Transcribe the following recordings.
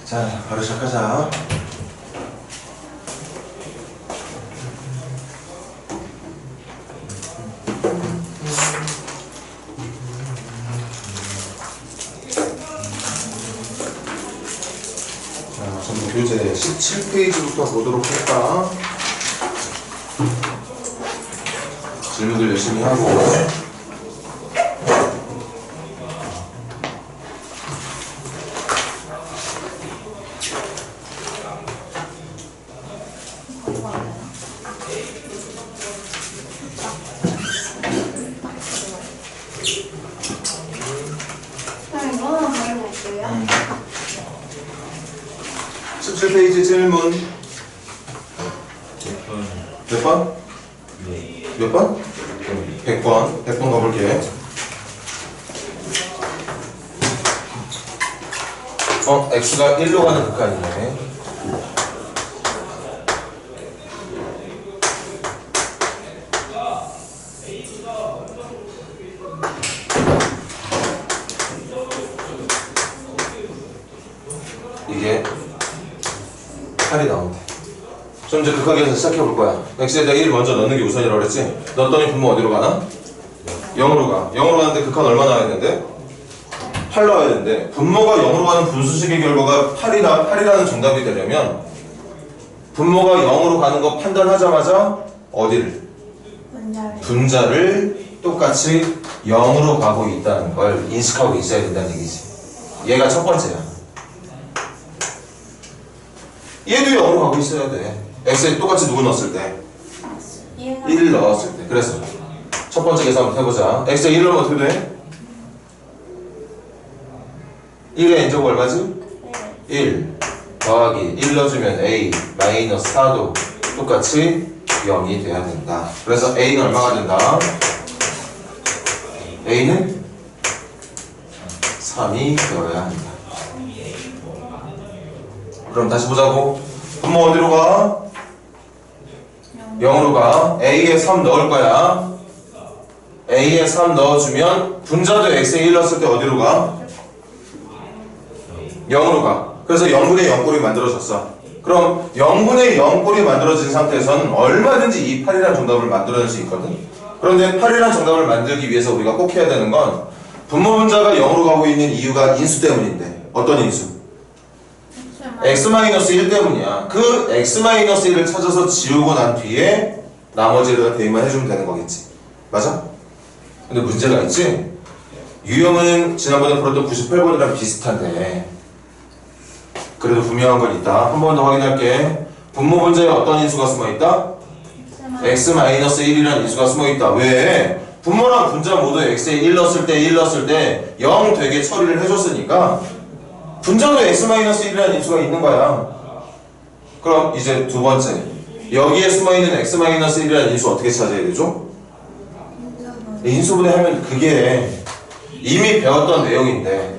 자, 바로 시작하자. 전부 교재 17페이지부터 보도록 할까? 질문들 열심히 하고. 이거는 뭘 볼게요? 17페이지 질문 몇 번? 몇 번? 100번 100번 가볼게. x가 1로 가는 극한이네. 이게 8이 나온대. 좀 이제 극하기에서 시작해 볼 거야. x에다 1 먼저 넣는 게 우선이라고 그랬지? 넣었더니 분모 어디로 가나? 0으로 가. 0으로 가는데 극한 얼마 나와야 되는데? 8 나와야 되는데, 분모가 0으로 가는 분수식의 결과가 8이라는 정답이 되려면 분모가 0으로 가는 거 판단하자마자 어디를? 분자를 똑같이 0으로 가고 있다는 걸 인식하고 있어야 된다는 얘기지. 얘가 첫 번째야. 얘도 0으로 가고 있어야 돼. x에 똑같이 누구 넣었을 때? 1 넣었을 때. 그래서 첫 번째 계산 한번 해보자. x에 1 넣으면 어떻게 돼? 1의 n제곱 얼마지? 1 더하기 1 넣어주면 a 마이너스 4도 똑같이 0이 돼야 된다. 그래서 a는 얼마가 된다? a는 3이 되어야 한다. 그럼 다시 보자고. 분모 어디로 가? 0으로 가. a에 3 넣을 거야. a에 3 넣어주면 분자도 x에 1 넣었을 때 어디로 가? 0으로 가. 그래서 0분의 0꼴이 만들어졌어. 그럼 0분의 0꼴이 만들어진 상태에서는 얼마든지 이 8이라는 정답을 만들어낼 수 있거든. 그런데 8이라는 정답을 만들기 위해서 우리가 꼭 해야 되는 건 분모 분자가 0으로 가고 있는 이유가 인수 때문인데. 어떤 인수? x-1 때문이야. 그 x-1을 찾아서 지우고 난 뒤에 나머지를 대입만 해주면 되는 거겠지. 맞아? 근데 문제가 있지? 유형은 지난번에 풀었던 98번이랑 비슷한데 그래도 분명한 건 있다. 한 번 더 확인할게. 분모 분자에 어떤 인수가 숨어있다? x-1이라는 인수가 숨어있다. 왜? 분모랑 분자 모두 x에 1 넣었을 때 0 되게 처리를 해줬으니까 분자도 x-1이라는 인수가 있는 거야. 그럼 이제 두 번째, 여기에 숨어있는 x-1이라는 인수 어떻게 찾아야 되죠? 인수분해 하면 그게 이미 배웠던 내용인데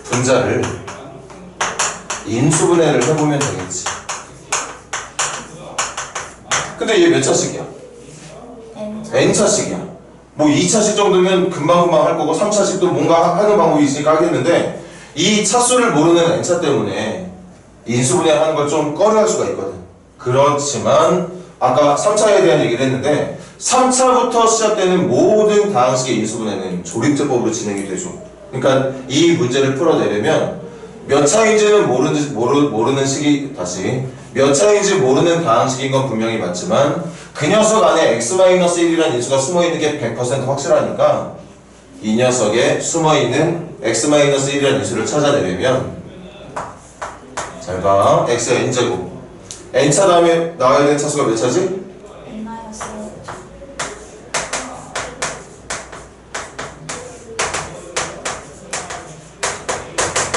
분자를 인수분해를 해보면 되겠지. 근데 얘 몇 차식이야? n차식이야. 뭐 2차식 정도면 금방금방 할 거고 3차식도 뭔가 하는 방법이 있으니까 하겠는데 이 차수를 모르는 n차 때문에 인수분해하는 걸 좀 꺼려할 수가 있거든. 그렇지만 아까 3차에 대한 얘기를 했는데 3차부터 시작되는 모든 다항식의 인수분해는 조립제법으로 진행이 되죠. 그러니까 이 문제를 풀어내려면 몇 차인지는 모르는 식이 몇 차인지 모르는 다항식인 건 분명히 맞지만 그 녀석 안에 x-1이라는 인수가 숨어있는 게 100% 확실하니까 이 녀석에 숨어있는 x-1이라는 인수를 찾아내려면 잘 봐. x의 n제곱 n차 다음에 나와야 되는 차수가 몇 차지?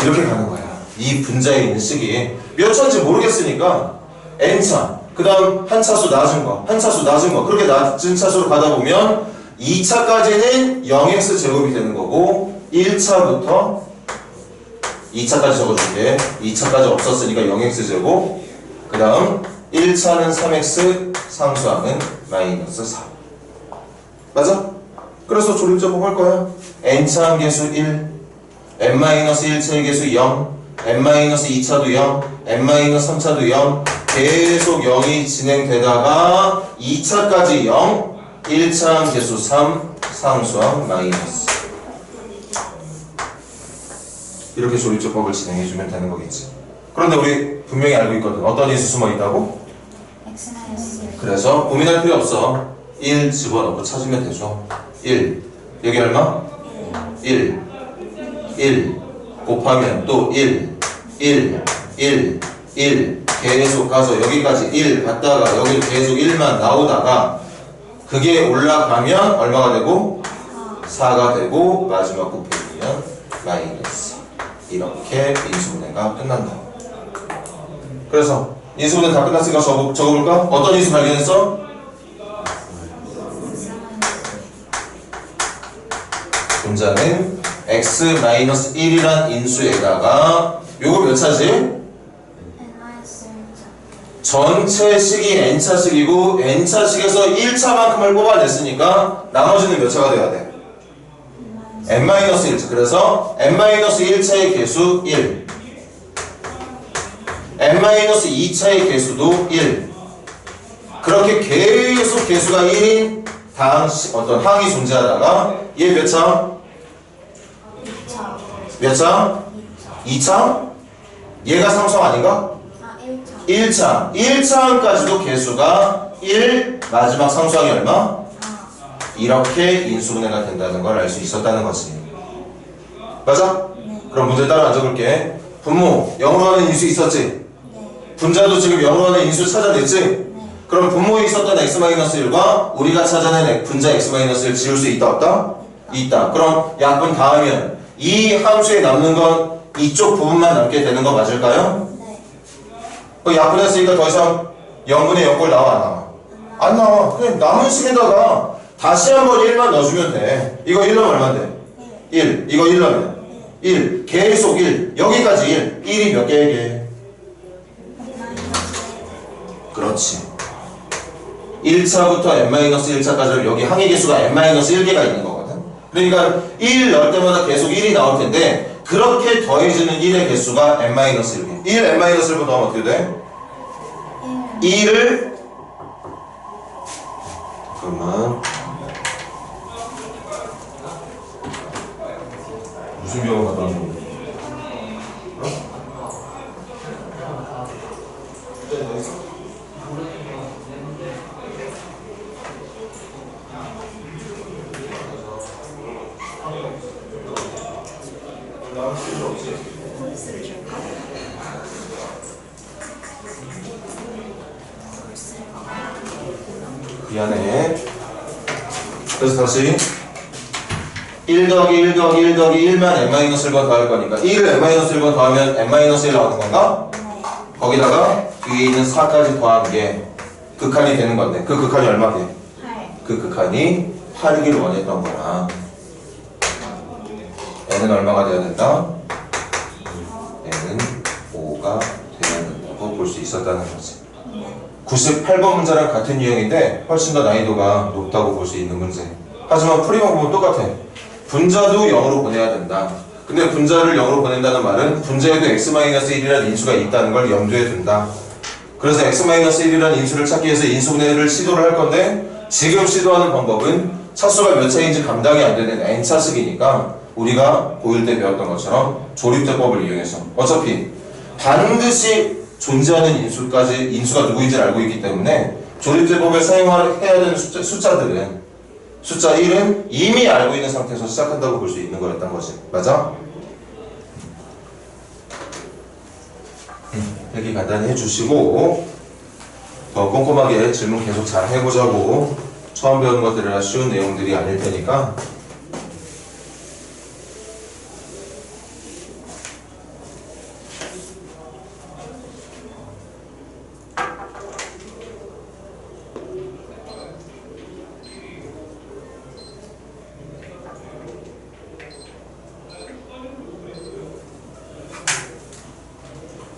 이렇게 가는 거야. 이 분자에 있는 식이 몇 차인지 모르겠으니까 n차 그 다음 한 차수 낮은 거 그렇게 낮은 차수로 가다 보면 2차까지는 0x제곱이 되는 거고 1차부터 2차까지 적어줄게. 2차까지 없었으니까 0x제곱 그 다음 1차는 3x 상수항은 마이너스 4 맞아? 그래서 조립제법 할 거야. n차 계수 1, n-1차의 계수 0, n-2차도 0, n-3차도 0, 계속 0이 진행되다가 2차까지 0, 1차 계수 3, 상수항 마이너스. 이렇게 조립제법을 진행해주면 되는 거겠지. 그런데 우리 분명히 알고 있거든. 어떤 인수 숨어 있다고? 그래서 고민할 필요 없어. 1 집어넣고 찾으면 되죠. 1 여기 얼마? 1 1 곱하면 또 1 1 1 1 계속 가서 여기까지 1 갔다가 여기 계속 1만 나오다가 그게 올라가면 얼마가 되고? 4가 되고 마지막 곱해주면 마이너스. 이렇게 인수분해가 끝난다. 그래서 인수분해 다 끝났으니까 적어볼까? 어떤 인수 발견했어? 분자는 x-1이란 인수에다가 요거 몇 차지? 전체식이 n차식이고 n차식에서 1차만큼을 뽑아냈으니까 나머지는 몇 차가 돼야 돼? n-1차. 그래서 n-1차의 개수 1, n-2차의 개수도 1. 그렇게 계속 개수가 1인 어떤 항이 존재하다가 얘 몇 차? 몇 차? 2차? 얘가 상수항 아닌가? 1차. 1차항까지도 개수가 1, 마지막 상수항이 얼마? 이렇게 인수분해가 된다는 걸 알 수 있었다는 거지. 맞아? 그럼 문제 따라 적을게. 분모 0으로 하는 인수 있었지? 분자도 지금 0으로 하는 인수 찾아냈지? 그럼 분모에 있었던 x-1과 우리가 찾아낸 분자 x-1 지울 수 있다 없다? 있다. 그럼 약분 다 하면 이 함수에 남는 건 이쪽 부분만 남게 되는 거 맞을까요? 네. 약분했으니까 더 이상 0분의 0꼴 나와 안 나와? 안 나와. 그냥 남은 식에다가 다시 한번 1만 넣어주면 돼. 이거 1 넣으면 얼마인데? 1. 이거 1 넣으면 1. 계속 1. 여기까지 1. 1이 몇 개에? 그렇지. 1차부터 n-1차까지 여기 항의 개수가 n-1개가 있는 거거든. 그러니까 1 넣을 때마다 계속 1이 나올 텐데 그렇게 더해지는 1의 개수가 n-1개. 1 n-1을 더하면 어떻게 돼? 1을 그러면 무슨 경우가 나오는 거야? 미안해. 그래서 다시 1 더하기 1 더하기 1 더하기 1만 n-1번 더할 거니까 1을 n-1번 더하면 n-1 나오는 건가? 거기다가 뒤에 있는 4까지 더한 게 극한이 되는 건데 그 극한이 얼마 돼? 8. 그 극한이 8이기를 원했던 거라 n은 얼마가 돼야 된다? n은 5가 돼야 된다고 볼 수 있었다는 거지. 98번 문제랑 같은 유형인데 훨씬 더 난이도가 높다고 볼 수 있는 문제. 하지만 풀이 방법은 똑같아. 분자도 0으로 보내야 된다. 근데 분자를 0으로 보낸다는 말은 분자에도 x-1이라는 인수가 있다는 걸 염두에 둔다. 그래서 x-1이라는 인수를 찾기 위해서 인수분해를 시도를 할 건데 지금 시도하는 방법은 차수가 몇 차인지 감당이 안 되는 n차식이니까 우리가 고1 때 배웠던 것처럼 조립제법을 이용해서 어차피 반드시 존재하는 인수가 누구인지를 알고 있기 때문에 조립제법을 사용해야 되는 숫자들은 숫자 1은 이미 알고 있는 상태에서 시작한다고 볼 수 있는 거였던 거지. 맞아? 여기 간단히 해주시고 더 꼼꼼하게 질문 계속 잘 해보자고. 처음 배우는 것들이라 쉬운 내용들이 아닐 테니까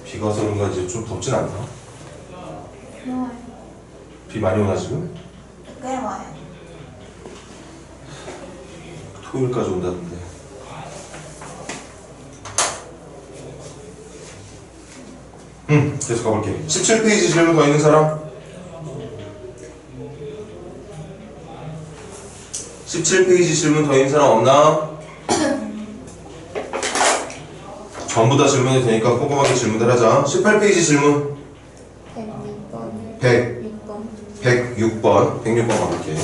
비가 와서 그런가 이제 좀 덥진 않나? 비 많이 오나 지금? 꽤 와요. 토요일까지 온다던데. 계속 가볼게. 17페이지 질문 더 있는 사람? 17페이지 질문 더 있는 사람 없나? 전부 다 질문이 되니까 꼼꼼하게 질문을 하자. 18페이지 질문 106번 106번 가볼게.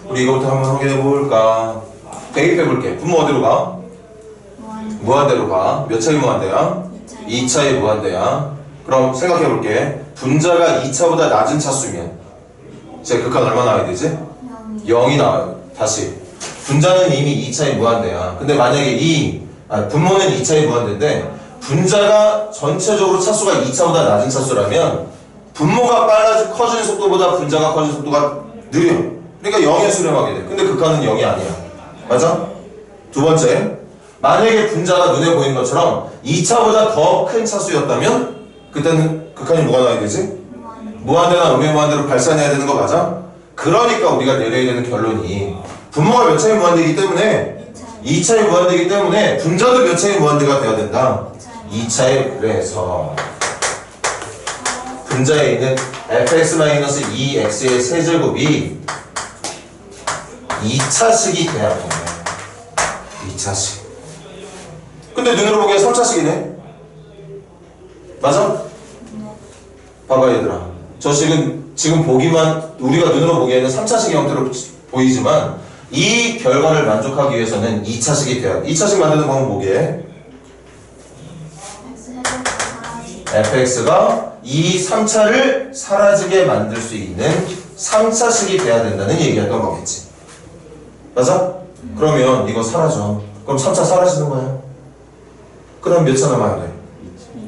우리 이거부터 한번 확인해 볼까? 대입해 볼게. 분모 어디로 가? 무한대로 가. 몇 차이 무한대야? 2차이 무한대야. 그럼 생각해 볼게. 분자가 2차보다 낮은 차수면 제 극한 얼마 나와야 되지? 0이 나와요. 다시. 분자는 이미 2차이 무한대야. 근데 만약에 분모는 2차이 무한대인데 분자가 전체적으로 차수가 2차보다 낮은 차수라면 분모가 커지는 속도보다 분자가 커지는 속도가 느려. 그러니까 0에 수렴하게 돼. 근데 극한은 0이 아니야. 맞아? 두 번째, 만약에 분자가 눈에 보이는 것처럼 2차보다 더 큰 차수였다면 그때는 극한이 뭐가 나와야 되지? 무한대나 음의 무한대로 발산해야 되는 거 맞아? 그러니까 우리가 내려야 되는 결론이 분모가 몇 차이 무한대이기 때문에 2차이 무한대이기 때문에 분자도 몇 차이 무한대가 돼야 된다. 2차이. 그래서 분자에 있는 fx-2x의 세제곱이 2차식이 돼야 돼. 2차식. 근데 눈으로 보기엔 3차식이네. 맞아? 봐봐 얘들아. 저 지금 보기만 우리가 눈으로 보기에는 3차식의 형태로 보이지만 이 결과를 만족하기 위해서는 2차식이 돼야 돼. 2차식 만드는 방법 보기에 fx가 이 3차를 사라지게 만들 수 있는 3차식이 돼야 된다는 얘기였던 거겠지. 맞아? 그러면 이거 사라져. 그럼 3차 사라지는 거야. 그럼 몇 차 남아야 돼?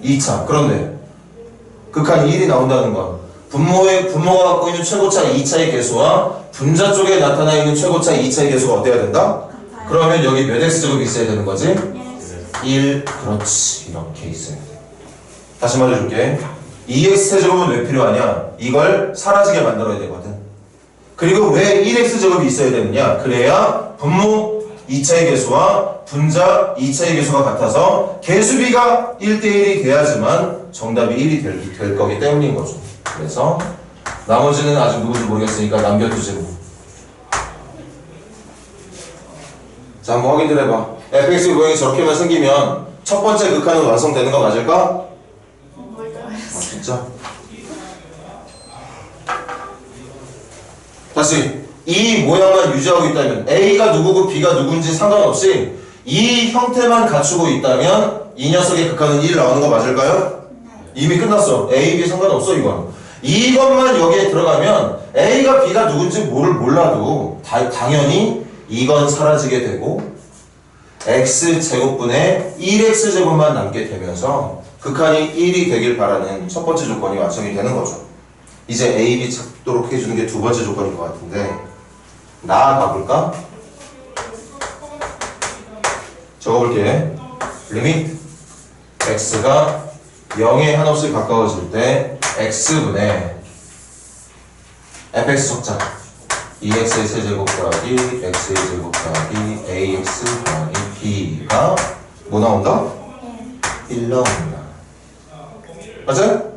2차. 그런데 극한 1이 나온다는 건 분모가 갖고 있는 최고차 2차의 개수와 분자 쪽에 나타나 있는 최고차 2차의 개수가 어때야 된다? 그러면 여기 몇 x제곱이 있어야 되는 거지? 1. 그렇지. 이렇게 있어야 돼. 다시 말해줄게. 2x제곱은 왜 필요하냐? 이걸 사라지게 만들어야 되거든. 그리고 왜 1x제곱이 있어야 되느냐? 그래야 분모 2차의 개수와 분자 2차의 개수가 같아서 개수비가 1대1이 돼야지만 정답이 1이 될 거기 때문인 거죠. 그래서 나머지는 아직 누군지 모르겠으니까 남겨두지. 자, 한번 확인 좀 해봐. fx 모양이 저렇게만 생기면 첫 번째 극한은 완성되는 거 맞을까? 진짜? 다시 이 모양만 유지하고 있다면 A가 누구고 B가 누군지 상관없이 이 형태만 갖추고 있다면 이 녀석의 극한은 1 나오는 거 맞을까요? 이미 끝났어. A, B 상관없어 이건. 이것만 여기에 들어가면 A가 B가 누군지 몰라도 당연히 이건 사라지게 되고 x제곱분의 1x제곱만 남게 되면서 극한이 1이 되길 바라는 첫 번째 조건이 완성이 되는 거죠. 이제 A, B 찾도록 해주는 게 두 번째 조건인 것 같은데 나아가 볼까? 적어볼게. 리밋 x가 0에 한없이 가까워질 때 x분의 fx 적자 2x의 세제곱 더하기 x의 제곱 더하기 ax 더하기 b가 뭐 나온다? 1 나온다. 맞아요?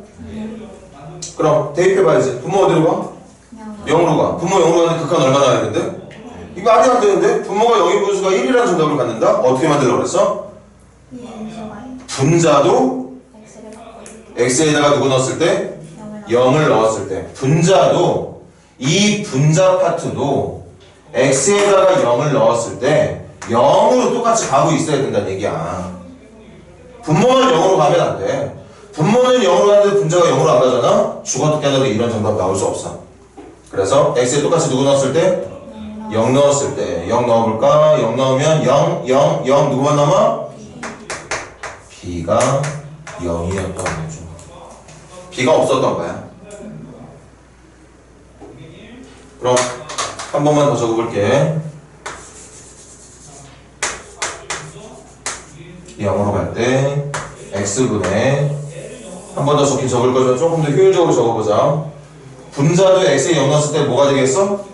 그럼 대입해봐야지. 분모 어디로 가? 0으로 가. 분모 0으로 가는데 극한 얼마 나와야 되는데? 이거 말이 안 되는데? 분모가 0인 분수가 1이라는 정답을 갖는다? 어떻게 만들려고 그랬어? 분자도 x에다가 누구 넣었을 때? 0을 넣었을 때. 분자도 이 분자 파트도 x에다가 0을 넣었을 때 0으로 똑같이 가고 있어야 된다는 얘기야. 분모만 0으로 가면 안 돼. 분모는 0으로 가는데 분자가 0으로 안 가잖아? 죽어도 깨어도 이런 정답 나올 수 없어. 그래서 x에 똑같이 누구 넣었을 때? 0 넣었을 때 0 넣어볼까? 0 넣으면 0, 0, 0 누구만 남아? b가 0이었던 거죠. B가 없었던 거야. 그럼 한 번만 더 적어볼게. 0으로 갈 때 x분의 한 번 더 적긴 적을 거지만 조금 더 효율적으로 적어보자. 분자도 x에 0 넣었을 때 뭐가 되겠어?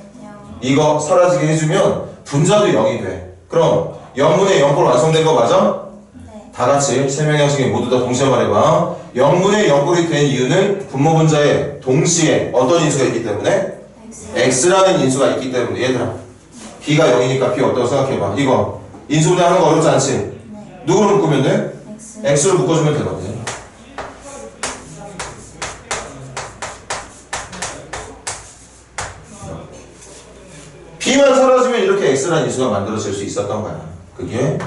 이거 사라지게 해주면 분자도 0이 돼. 그럼 0분의 0꼴 완성된 거 맞아? 네. 다 같이 설명 형식에 모두 다 동시에 말해봐. 0분의 0꼴이 된 이유는 분모 분자에 동시에 어떤 인수가 있기 때문에? x라는 인수가 있기 때문에. 얘들아, b가 0이니까 b 어떻다고 생각해봐. 이거 인수분해하는 거 어렵지 않지? 네. 누구를 묶으면 돼? X. x를 묶어주면 되거든. b만 사라지면 이렇게 x라는 인수가 만들어질 수 있었던 거야. 그게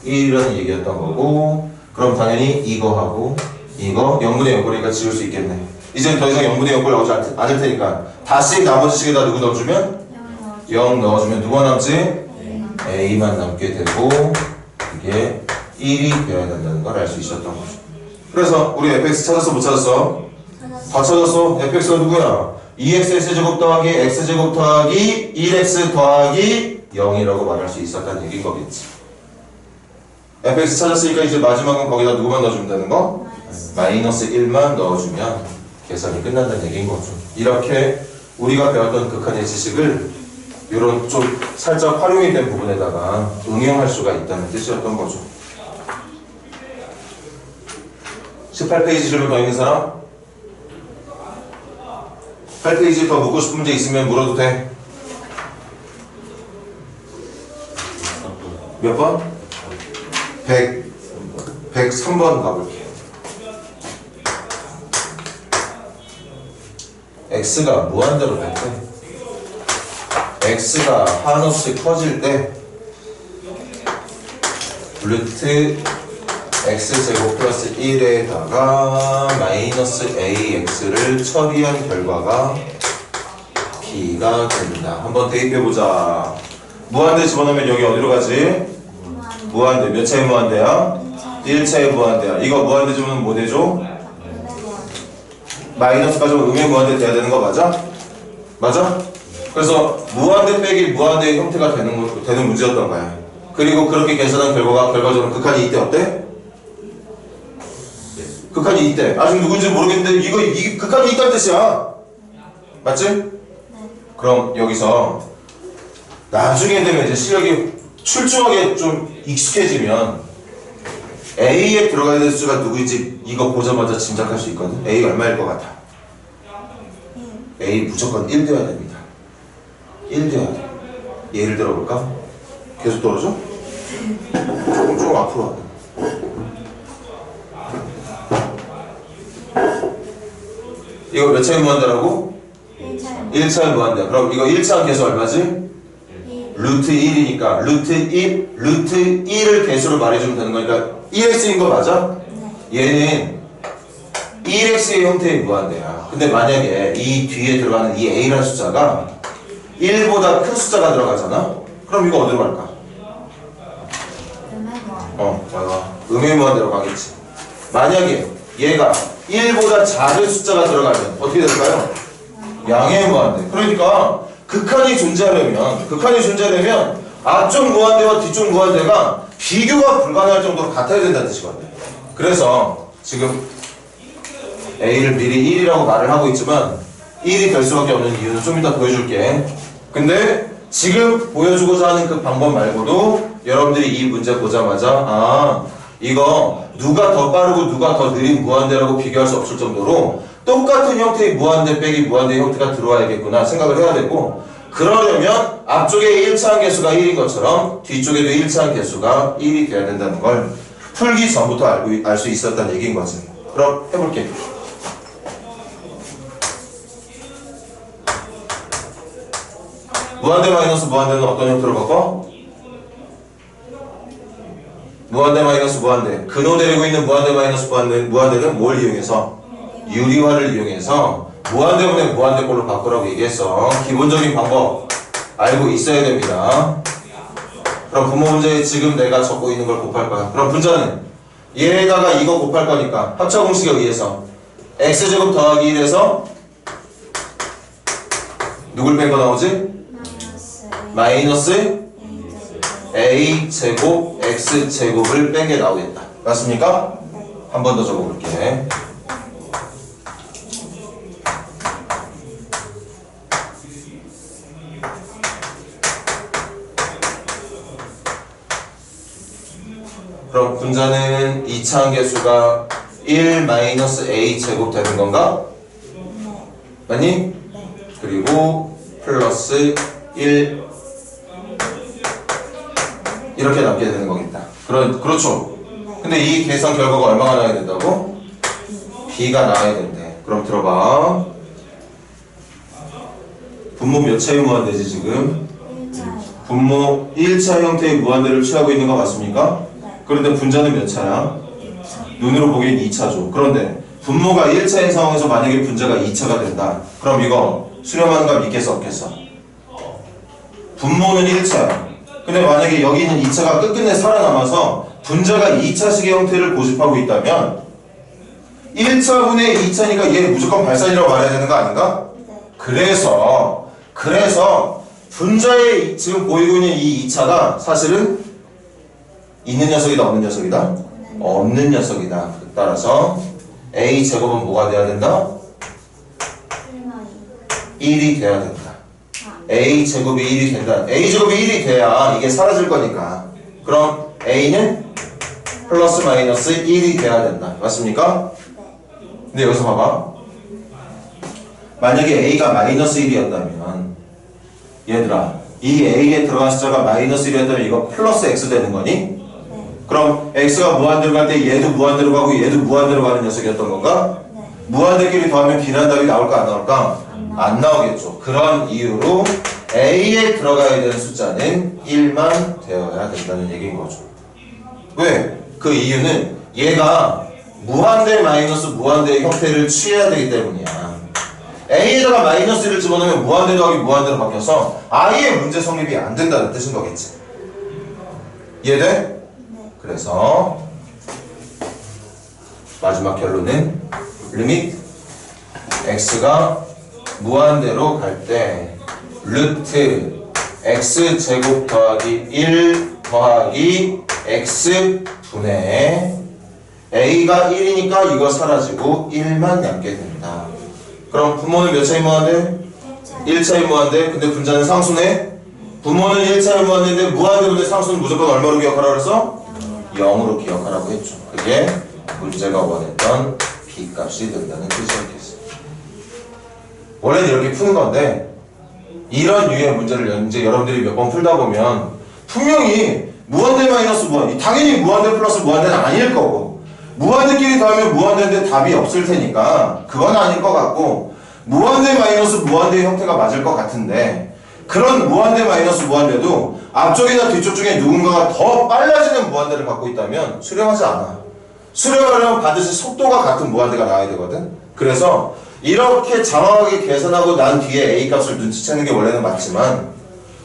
1이라는 얘기였던 거고, 그럼 당연히 이거하고 이거 0분의 0꼴이니까 지울 수 있겠네. 이제 더 이상 0분의 0꼴 나오지 않을 테니까 다시 나머지 식에다 누구 넣어주면? 0 넣어주면 누가 남지? a만 남게 되고 이게 1이 되어야 된다는 걸 알 수 있었던 거죠. 그래서 우리 fx 찾았어 못 찾았어? 다 찾았어. fx가 누구야? 2x제곱 더하기 x제곱 더하기 1x 더하기 0이라고 말할 수 있었다는 얘기인 거겠지. fx 찾았으니까 이제 마지막은 거기다 누구만 넣어주면 되는 거? 마이너스 1만 넣어주면 계산이 끝난다는 얘기인 거죠. 이렇게 우리가 배웠던 극한의 지식을 이런 좀 살짝 활용이 된 부분에다가 응용할 수가 있다는 뜻이었던 거죠. 18페이지 질문 더 있는 사람? 8페이지 더 묻고 싶은 문제 있으면 물어도 돼. 몇 번? 103번 가볼게요. x가 무한대로 갈 때, x가 한없이 커질 때 루트 x제곱 플러스 1에다가 마이너스 ax를 처리한 결과가 b가 된다. 한번 대입해보자. 무한대 집어넣으면 여기 어디로 가지? 무한대. 몇 차의 무한대야? 1차의 무한대야. 이거 무한대 집어넣으면 뭐 되죠? 마이너스까지 음의 무한대 돼야 되는 거 맞아? 맞아? 그래서 무한대 빼기 무한대의 형태가 되는 문제였던 거야. 그리고 그렇게 계산한 결과가 결과적으로 극한이 이때 어때? 극한이 이때. 아직 누군지 모르겠는데 이게 극한이 있다는 뜻이야. 맞지? 그럼 여기서 나중에 되면 이제 실력이 출중하게 좀 익숙해지면 A에 들어가야 될 수가 누구인지 이거 보자마자 짐작할 수 있거든. A 얼마일 것 같아? A 무조건 1 돼야 됩니다. 1 돼야 돼. 예를 들어볼까? 계속 떨어져? 조금 앞으로 와. 이거 몇 차의 무한대라고? 1차의 무한대. 그럼 이거 1차 계수 얼마지? 루트 1이니까 루트 1을 개수로 말해주면 되는 거니까 1x인 거 맞아? 얘는 1x의 형태의 무한대야. 근데 만약에 이 뒤에 들어가는 이 a라는 숫자가 1보다 큰 숫자가 들어가잖아? 그럼 이거 어디로 갈까? 맞아. 음의 무한대로 가겠지. 만약에 얘가 1보다 작은 숫자가 들어가면 어떻게 될까요? 양의 무한대. 그러니까 극한이 존재하려면 앞쪽 무한대와 뒤쪽 무한대가 비교가 불가능할 정도로 같아야 된다는 뜻이거든요. 그래서 지금 A를 미리 1이라고 말을 하고 있지만 1이 될 수밖에 없는 이유는 좀 이따 보여줄게. 근데 지금 보여주고자 하는 그 방법 말고도 여러분들이 이 문제 보자마자 이거 누가 더 빠르고 누가 더 느린 무한대라고 비교할 수 없을 정도로 똑같은 형태의 무한대 빼기 무한대의 형태가 들어와야겠구나 생각을 해야 되고, 그러려면 앞쪽에 1차항 개수가 1인 것처럼 뒤쪽에도 1차항 개수가 1이 돼야 된다는 걸 풀기 전부터 알 수 있었다는 얘기인 거지. 그럼 해볼게. 무한대 마이너스 무한대는 어떤 형태로 바꿔? 무한대 마이너스 무한대. 근호 데리고 있는 무한대 마이너스 무한대는 뭘 이용해서? 유리화를 이용해서 무한대분의 무한대꼴로 바꾸라고 얘기했어. 기본적인 방법 알고 있어야 됩니다. 그럼 분모 문제에 지금 내가 적고 있는 걸 곱할 거야. 그럼 분자는 얘에다가 이거 곱할 거니까 합차 공식에 의해서 x제곱 더하기 1에서 누굴 뺀 거 나오지? 마이너스 a제곱 x제곱을 뺀 게 나오겠다. 맞습니까? 한 번 더 적어볼게. 그럼 분자는 2차 계수가 1 마이너스 a제곱 되는 건가? 맞니? 그리고 플러스 1 이렇게 남게 되는 거겠다. 그렇죠. 근데 이 계산 결과가 얼마가 나와야 된다고? b가 나와야 된대. 그럼 들어봐. 분모 몇 차의 무한대지 지금? 분모 1차 형태의 무한대를 취하고 있는 거 맞습니까? 그런데 분자는 몇 차야? 눈으로 보기엔 2차죠. 그런데 분모가 1차인 상황에서 만약에 분자가 2차가 된다. 그럼 이거 수렴하는 거 믿겠어 없겠어? 분모는 1차야. 근데 만약에 여기 있는 2차가 끝끝내 살아남아서 분자가 2차식의 형태를 고집하고 있다면 1차분의 2차니까 얘 무조건 발산이라고 말해야 되는 거 아닌가? 그래서 분자에 지금 보이고 있는 이 2차가 사실은 있는 녀석이다 없는 녀석이다? 없는 녀석이다. 따라서 a제곱은 뭐가 돼야 된다? 1이 돼야 된다. a제곱이 1이 된다. a제곱이 1이 돼야 이게 사라질 거니까. 그럼 a는 플러스 마이너스 1이 돼야 된다. 맞습니까? 근데 여기서 봐봐. 만약에 a가 마이너스 1이었다면 얘들아 이 a에 들어간 숫자가 마이너스 1이었다면 이거 플러스 x 되는 거니? 그럼 x가 무한대로 갈 때 얘도 무한대로 가고 얘도 무한대로 가는 녀석이었던 건가? 무한대끼리 더하면 비난 답이 나올까 안 나올까? 안 나오겠죠. 그런 이유로 a에 들어가야 되는 숫자는 1만 되어야 된다는 얘기인 거죠. 왜? 그 이유는 얘가 무한대 마이너스 무한대의 형태를 취해야 되기 때문이야. a에다가 마이너스 1을 집어넣으면 무한대 더하기 무한대로 바뀌어서 아예 문제 성립이 안 된다는 뜻인 거겠지. 이해돼? 그래서 마지막 결론은 리밋 x가 무한대로 갈 때 루트 x제곱 더하기 1 더하기 x분의 a가 1이니까 이거 사라지고 1만 남게 된다. 그럼 분모는 몇 차이 무한대? 1차이 무한대. 근데 분자는 상수네? 분모는 1차이 무한대인데 무한대분의 상수는 무조건 얼마로 기억하라고 그랬어? 0으로 기억하라고 했죠. 그게 문제가 원했던 b값이 된다는 뜻이었겠어. 원래는 이렇게 푸는 건데 이런 유의 문제를 이제 여러분들이 몇 번 풀다 보면 분명히 무한대 마이너스 무한대, 당연히 무한대 플러스 무한대는 아닐 거고 무한대끼리 더하면 무한대인데 답이 없을 테니까 그건 아닐 것 같고 무한대 마이너스 무한대의 형태가 맞을 것 같은데 그런 무한대 마이너스 무한대도 앞쪽이나 뒤쪽 중에 누군가가 더 빨라지는 무한대를 갖고 있다면 수렴하지 않아. 수렴하려면 반드시 속도가 같은 무한대가 나와야 되거든. 그래서 이렇게 장황하게 계산하고 난 뒤에 a값을 눈치채는 게 원래는 맞지만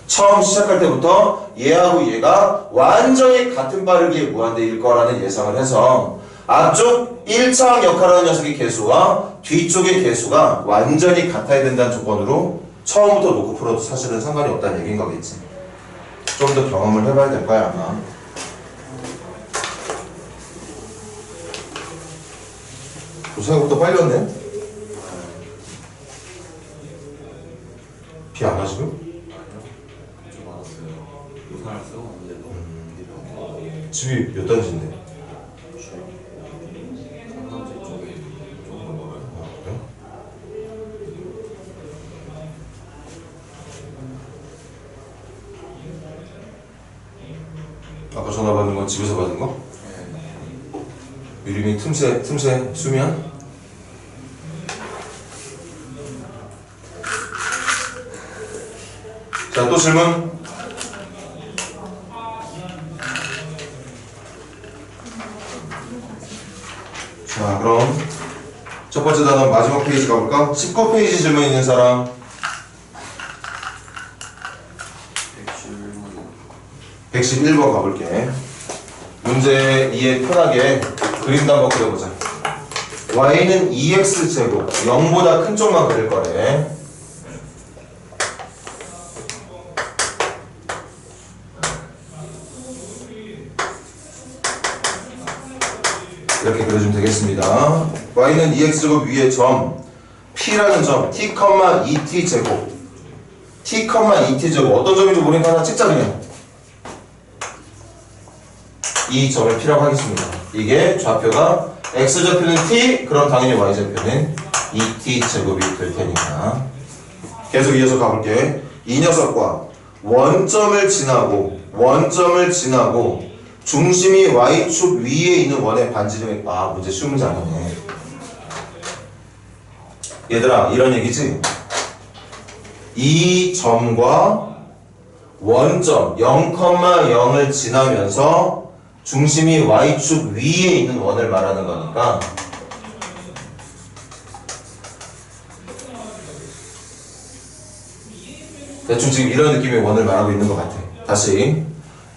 처음 시작할 때부터 얘하고 얘가 완전히 같은 빠르기의 무한대일 거라는 예상을 해서 앞쪽 1차항 역할하는 녀석의 개수와 뒤쪽의 개수가 완전히 같아야 된다는 조건으로 처음부터 놓고 풀어도 사실은 상관이 없다는 얘기인 거겠지. 좀 더 경험을 해봐야 될 거야 아마. 생각보다 빨리 왔네. 비 안 와 지금? 집이 몇 단지인데? 아까 전화 받은 건 집에서 받은 거? 유림이 틈새 수면? 자, 또 질문? 자, 그럼 첫 번째 단원 마지막 페이지 가볼까? 19페이지 질문 있는 사람. 111번 가볼게. 문제 이해 편하게 그림도 한번 그려보자. y는 2x제곱 0보다 큰 쪽만 그릴 거래. 이렇게 그려주면 되겠습니다. y는 2x제곱 위에 점 p라는 점 t, 2t제곱 t, 2t제곱 어떤 점인지 모르니까 하나 찍자 그냥. 이 점을 p라고 하겠습니다. 이게 좌표가 x좌표는 t, 그럼 당연히 y좌표는 2t제곱이 될 테니까 계속 이어서 가볼게. 이 녀석과 원점을 지나고 중심이 y축 위에 있는 원의 반지름의 문제 쉬운 문제 아니네. 얘들아 이런 얘기지. 이 점과 원점 0,0을 지나면서 중심이 y축 위에 있는 원을 말하는 거니까 대충 지금 이런 느낌의 원을 말하고 있는 것 같아. 다시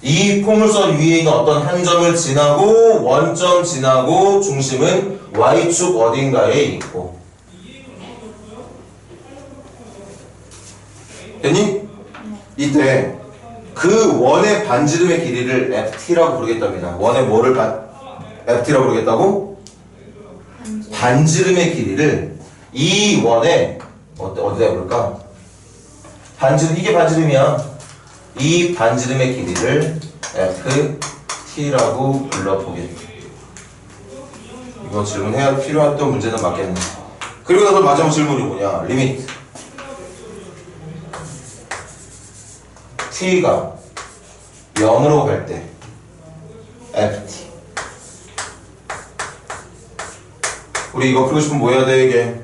이 포물선 위에 있는 어떤 한 점을 지나고 원점 지나고 중심은 y축 어딘가에 있고. 됐니? 이때 그 원의 반지름의 길이를 ft라고 부르겠답니다. 원의 뭐를 ft라고 부르겠다고? 반지름의 길이를 이 원의 어디다 볼까? 반지름, 이게 반지름이야. 이 반지름의 길이를 ft라고 불러보겠다. 이거 질문해야 필요했던 문제는 맞겠네. 그리고 나서 마지막 질문이 뭐냐? 리미트 t가 0으로 갈 때 ft. 우리 이거 풀고 싶으면 뭐 해야 돼 이게?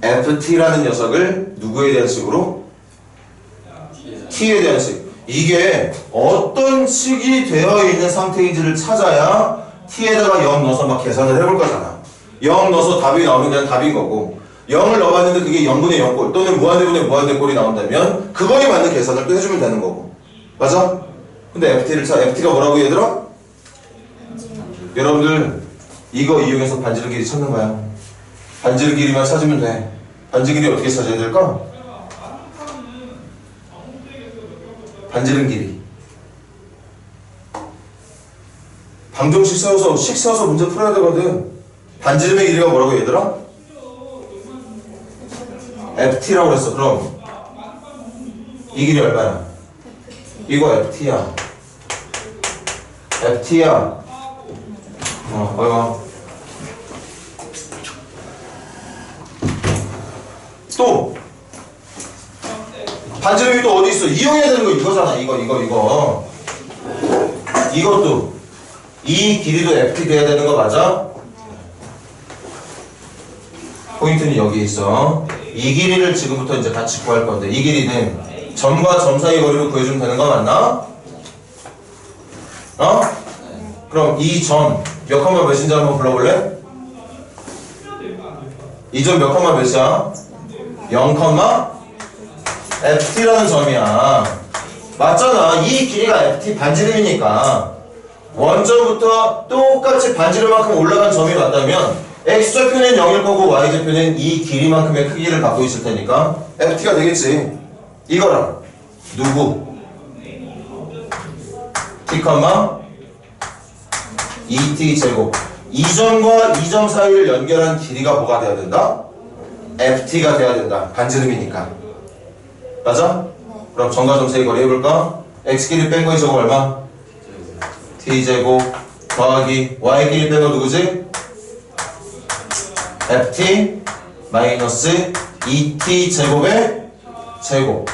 ft라는 녀석을 누구에 대한 식으로? t에 대한 식. 이게 어떤 식이 되어 있는 상태인지를 찾아야 t에다가 0 넣어서 막 계산을 해볼 거잖아. 0 넣어서 답이 나오면 그냥 답인 거고 0을 넣어봤는데 그게 0분의 0꼴 또는 무한대분의 무한대꼴이 나온다면 그거에 맞는 계산을 또 해주면 되는 거고. 맞아? 근데 ft가 뭐라고 얘들아? 여러분들 이거 이용해서 반지름 길이 찾는 거야. 반지름 길이만 찾으면 돼. 반지름 길이 어떻게 찾아야 될까? 반지름 길이 방정식 세워서 문제 풀어야 되거든. 반지름의 길이가 뭐라고 얘들아? ft라고 그랬어. 그럼 이 길이 얼마야? 이거 ft야. 얼마? 또 반지름이 또 어디 있어? 이용해야 되는 거 이거잖아. 이거. 이것도 이 길이도 ft 돼야 되는 거 맞아? 포인트는 여기 있어. 이 길이를 지금부터 이제 같이 구할 건데 이 길이는 점과 점 사이 거리를 구해주면 되는 거 맞나? 그럼 이 점 몇 컴마 몇인지 한번 불러볼래? 이 점 몇 컴마 몇이야? 0 컴마 ft라는 점이야. 맞잖아. 이 길이가 ft 반지름이니까 원점부터 똑같이 반지름만큼 올라간 점이 맞다면 x좌표는 0일 거고 y좌표는 이 길이만큼의 크기를 갖고 있을 테니까 ft가 되겠지. 이거랑 누구? t, 2t 제곱. 이 점과 이 점 사이를 연결한 길이가 뭐가 돼야 된다? ft가 돼야 된다. 반지름이니까. 맞아? 그럼 점과 점 사이 거리 해볼까? x 길이 뺀 거의 저거 얼마? t 제곱 더하기 y 길이 뺀 거 누구지? ft 마이너스 2t 제곱의 제곱.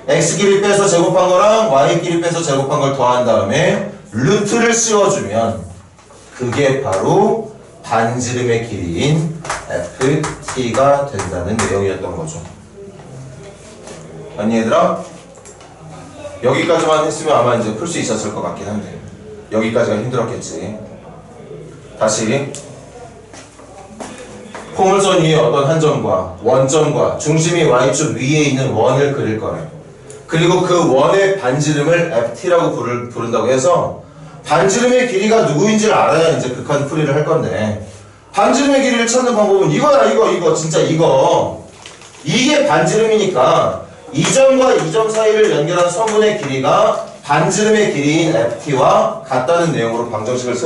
x 길이 빼서 제곱한 거랑 y 길이 빼서 제곱한 걸 더한 다음에 루트를 씌워주면 그게 바로 반지름의 길이인 ft가 된다는 내용이었던 거죠. 아니 얘들아? 여기까지만 했으면 아마 이제 풀 수 있었을 것 같긴 한데 여기까지가 힘들었겠지. 다시 포물선 위에 어떤 한 점과 원점과 중심이 y축 위에 있는 원을 그릴 거래. 그리고 그 원의 반지름을 ft라고 부른다고 해서 반지름의 길이가 누구인지를 알아야 이제 극한 풀이를 할 건데, 반지름의 길이를 찾는 방법은 이거야. 이거 진짜 이거. 이게 반지름이니까 이 점과 이 점 사이를 연결한 선분의 길이가 반지름의 길이인 ft와 같다는 내용으로 방정식을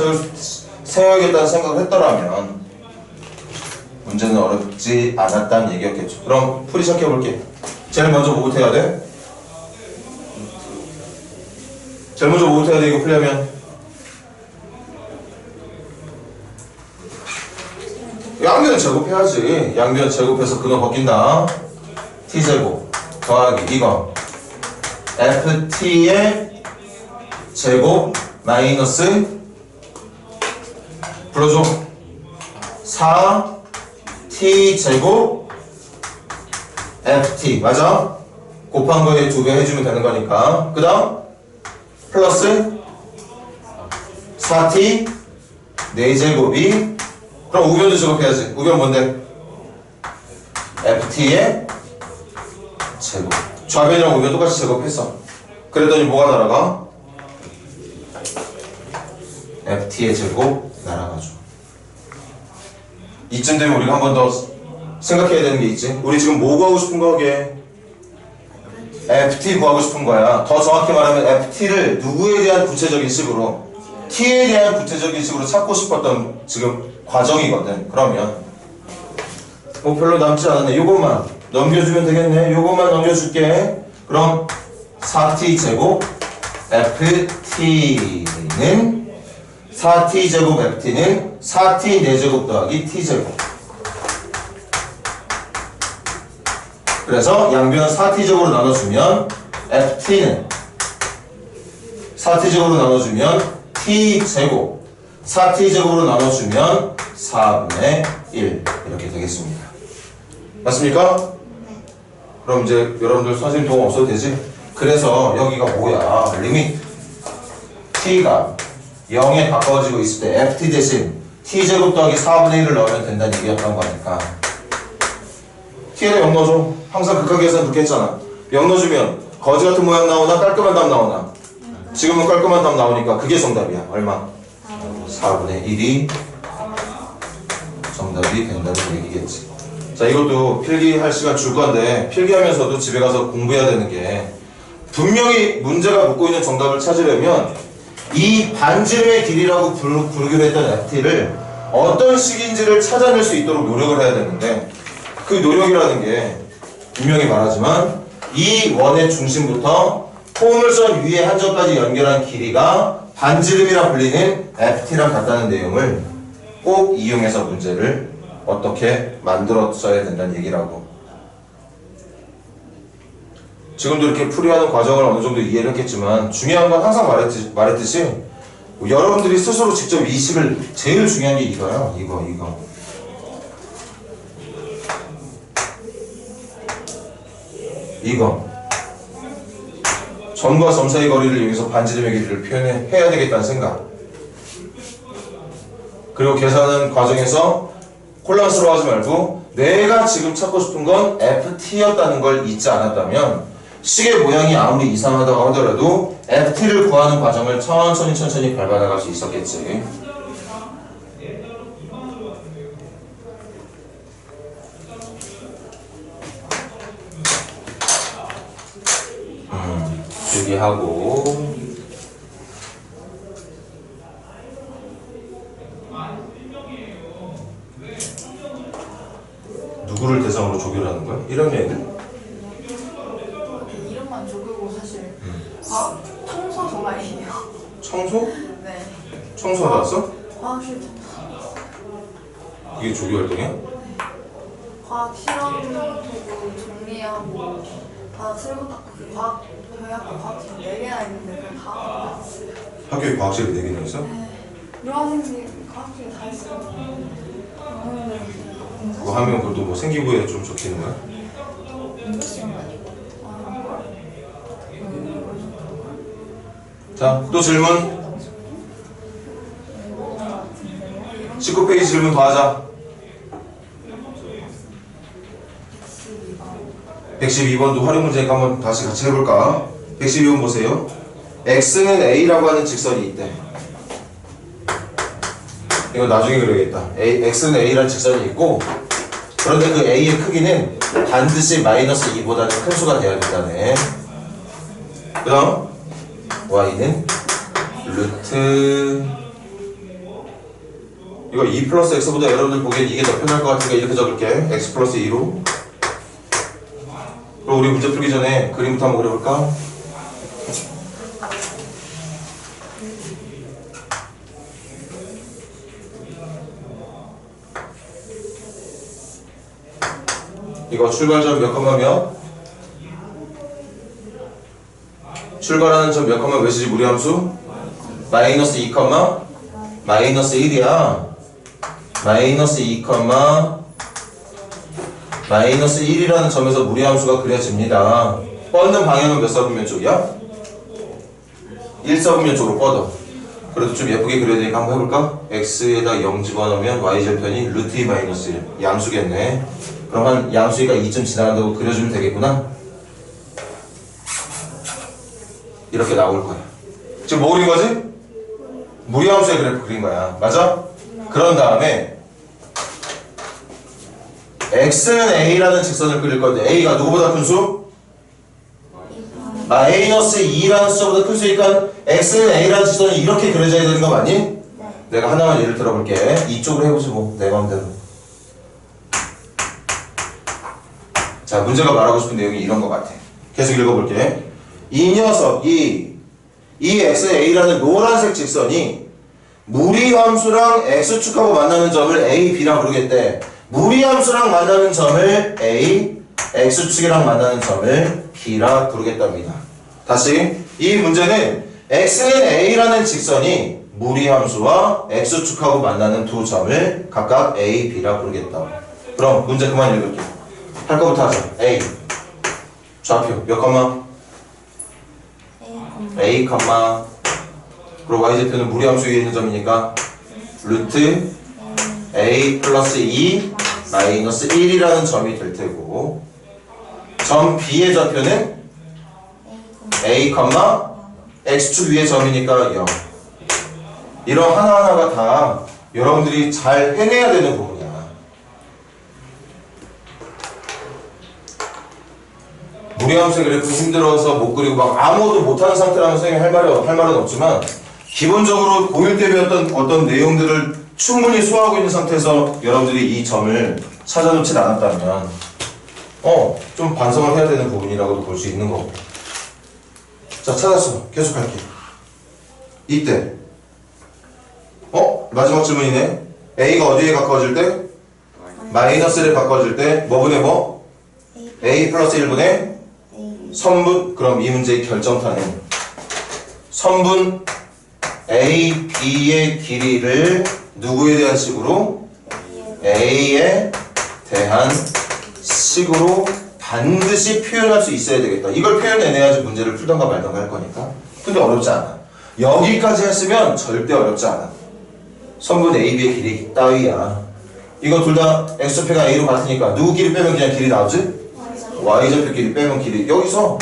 세워야겠다는 생각을 했더라면 문제는 어렵지 않았다는 얘기였겠죠. 그럼 풀이 시작해볼게. 제일 먼저 뭐부터 해야 돼? 제일 먼저 뭐부터 해야 돼? 이거 풀려면 양변 제곱해야지. 양변 제곱해서 근호 벗긴다. t제곱 더하기 이거 ft의 제곱 마이너스 불러줘 4t제곱 ft 맞아? 곱한 거에 2배 해주면 되는 거니까. 그 다음 플러스 4t 4제곱이 그럼 우변도 제곱해야지. 우변 뭔데? ft의 제곱. 좌변이랑 우변 똑같이 제곱했어. 그랬더니 뭐가 날아가? ft의 제곱 날아가죠. 이쯤 되면 우리가 한 번 더 생각해야 되는 게 있지. 우리 지금 뭐 구하고 싶은 거게? ft 구하고 싶은 거야. 더 정확히 말하면 ft를 누구에 대한 구체적인 식으로, t에 대한 구체적인 식으로 찾고 싶었던 지금 과정이거든. 그러면 뭐 별로 남지 않았네. 요것만 넘겨주면 되겠네. 요것만 넘겨줄게. 그럼 4t 제곱 ft는 4t 제곱 ft는 4t 4제곱 더하기 t 제곱. 그래서 양변 4t 제곱으로 나눠주면 ft는 4t 제곱으로 나눠주면 t 제곱 4t 제곱으로 나눠주면 4분의 1 이렇게 되겠습니다. 맞습니까? 그럼 이제 여러분들 선생님 도움 없어도 되지? 그래서 여기가 뭐야? 리밋 t가 0에 가까워지고 있을 때 ft 대신 t제곱 더하기 4분의 1을 넣으면 된다는 얘기였던 거니까 t에다 0 넣어줘. 항상 극하계에서는 그렇게 했잖아. 0 넣어주면 거지 같은 모양 나오나 깔끔한 답 나오나? 지금은 깔끔한 답 나오니까 그게 정답이야. 얼마? 4분의 1이 정답이 된다는 얘기겠지. 자, 이것도 필기할 시간 줄 건데 필기하면서도 집에 가서 공부해야 되는 게, 분명히 문제가 묻고 있는 정답을 찾으려면 이 반지름의 길이라고 부르기로 했던 ft를 어떤 식인지를 찾아낼 수 있도록 노력을 해야 되는데, 그 노력이라는 게 분명히 말하지만 이 원의 중심부터 포물선 위에 한 점까지 연결한 길이가 반지름이라 불리는 ft랑 같다는 내용을 꼭 이용해서 문제를 어떻게 만들었어야 된다는 얘기라고. 지금도 이렇게 풀이하는 과정을 어느 정도 이해를 했겠지만 중요한 건 항상 말했듯이 여러분들이 스스로 직접 이 식을, 제일 중요한 게 이거야. 이거 점과 점 사이 거리를 이용해서 반지름의 길이를 표현해야 되겠다는 생각. 그리고 계산하는 과정에서 혼란스러워하지 말고 내가 지금 찾고 싶은 건 ft였다는 걸 잊지 않았다면 식의 모양이 아무리 이상하다고 하더라도 ft를 구하는 과정을 천천히 밟아나갈 수 있었겠지. 하고 누구를 대상으로 조교를 하는 거야? 1학년 애들? 이름만 조교고 사실 청소 정말이에요. 청소? 네. 청소하다 왔어? 과학실 이게 조교 활동이야? 네. 과학 실험 도구 정리하고 다 쓸고 닦고 과학 저희 학교 과학실 4개나 있는데 그걸 다 왔어요. 학교에 과학실이 4개나 있어? 네. 유학생들이 과학실 다 있어요. 그거 하면 그것도 뭐 생기부에 좀 적히는 거야? 자, 또 질문. 19페이지 질문 더 하자. 112번도 활용 문제니까 한번 다시 같이 해볼까? 112번 보세요. x는 a라고 하는 직선이 있대. 이거 나중에 그려야겠다. x는 a라는 직선이 있고 그런데 그 a의 크기는 반드시 마이너스 2보다는 큰 수가 돼야 된다네. 그럼 y는 루트 이거 2 플러스 x보다 여러분들 보기엔 이게 더 편할 것 같으니까 이렇게 적을게. x 플러스 2로. 그럼 우리 문제 풀기 전에 그림부터 한번 그려볼까? 이거 출발점 몇 컴마 몇? 출발하는 점 몇 컴마 몇이지 무리함수? 마이너스 2 컴마 마이너스 1이야. 마이너스 2 컴마 마이너스 1이라는 점에서 무리함수가 그려집니다. 뻗는 방향은 몇 서분면 쪽이야? 1서분면 쪽으로 뻗어. 그래도 좀 예쁘게 그려야 되니까 한번 해볼까? x에다 0 집어넣으면 y절편이 루트 2 마이너스 1 양수겠네. 그럼 한 양수위가 2점 지나간다고 그려주면 되겠구나. 이렇게 나올 거야. 지금 뭐 그린 거지? 무리함수의 그래프 그린 거야. 맞아? 그런 다음에 x는 a라는 직선을 그릴 건데 a가 누구보다 큰 수? 마이너스 2라는 숫자보다 큰 수니까 x는 a라는 직선이 이렇게 그려져야 되는 거 맞니? 네. 내가 하나만 예를 들어볼게. 이쪽으로 해보지 뭐. 내 맘대로. 자, 문제가 말하고 싶은 내용이 이런 것 같아. 계속 읽어볼게. 이 녀석이 이 xa라는 노란색 직선이 무리함수랑 x축하고 만나는 점을 a, b랑 부르겠대. 무리함수랑 만나는 점을 a, x축이랑 만나는 점을 b라 부르겠답니다. 다시 이 문제는 x는 a라는 직선이 무리함수와 x축하고 만나는 두 점을 각각 a, b라 부르겠다. 그럼 문제 그만 읽을게. 할 거부터 하자. a 좌표 몇 컴마? a 컴마 그리고 y좌표는 무리함수 위에 있는 점이니까 루트 a 플러스 2 마이너스 1이라는 점이 될 테고 점 b의 좌표는 a 컴마 x축 위의 점이니까 0. 이런 하나하나가 다 여러분들이 잘 해내야 되는 부분이야. 무리함수의 그래프 힘들어서 못 그리고 막 아무것도 못하는 상태라면 선생님이 할 말은 없지만 기본적으로 고1 때 배웠던 어떤 내용들을 충분히 소화하고 있는 상태에서 여러분들이 이 점을 찾아놓지 않았다면 좀 반성을 해야 되는 부분이라고도 볼 수 있는 거고. 자, 찾았어. 계속할게. 이때 마지막 질문이네. a가 어디에 가까워질 때? 마이너스를 바꿔줄 때 뭐분의 뭐? a 플러스 1분의 선분. 그럼 이 문제의 결정타는 선분 a, b의 길이를 누구에 대한 식으로? a에 대한 식으로 반드시 표현할 수 있어야 되겠다. 이걸 표현해내야지 문제를 풀던가 말던가 할 거니까. 근데 어렵지 않아. 여기까지 했으면 절대 어렵지 않아. 선분 a, b의 길이 따위야. 이거 둘 다 x좌표가 a로 같으니까 누구 길이 빼면 그냥 길이 나오지? y좌표 길이 빼면 길이 여기서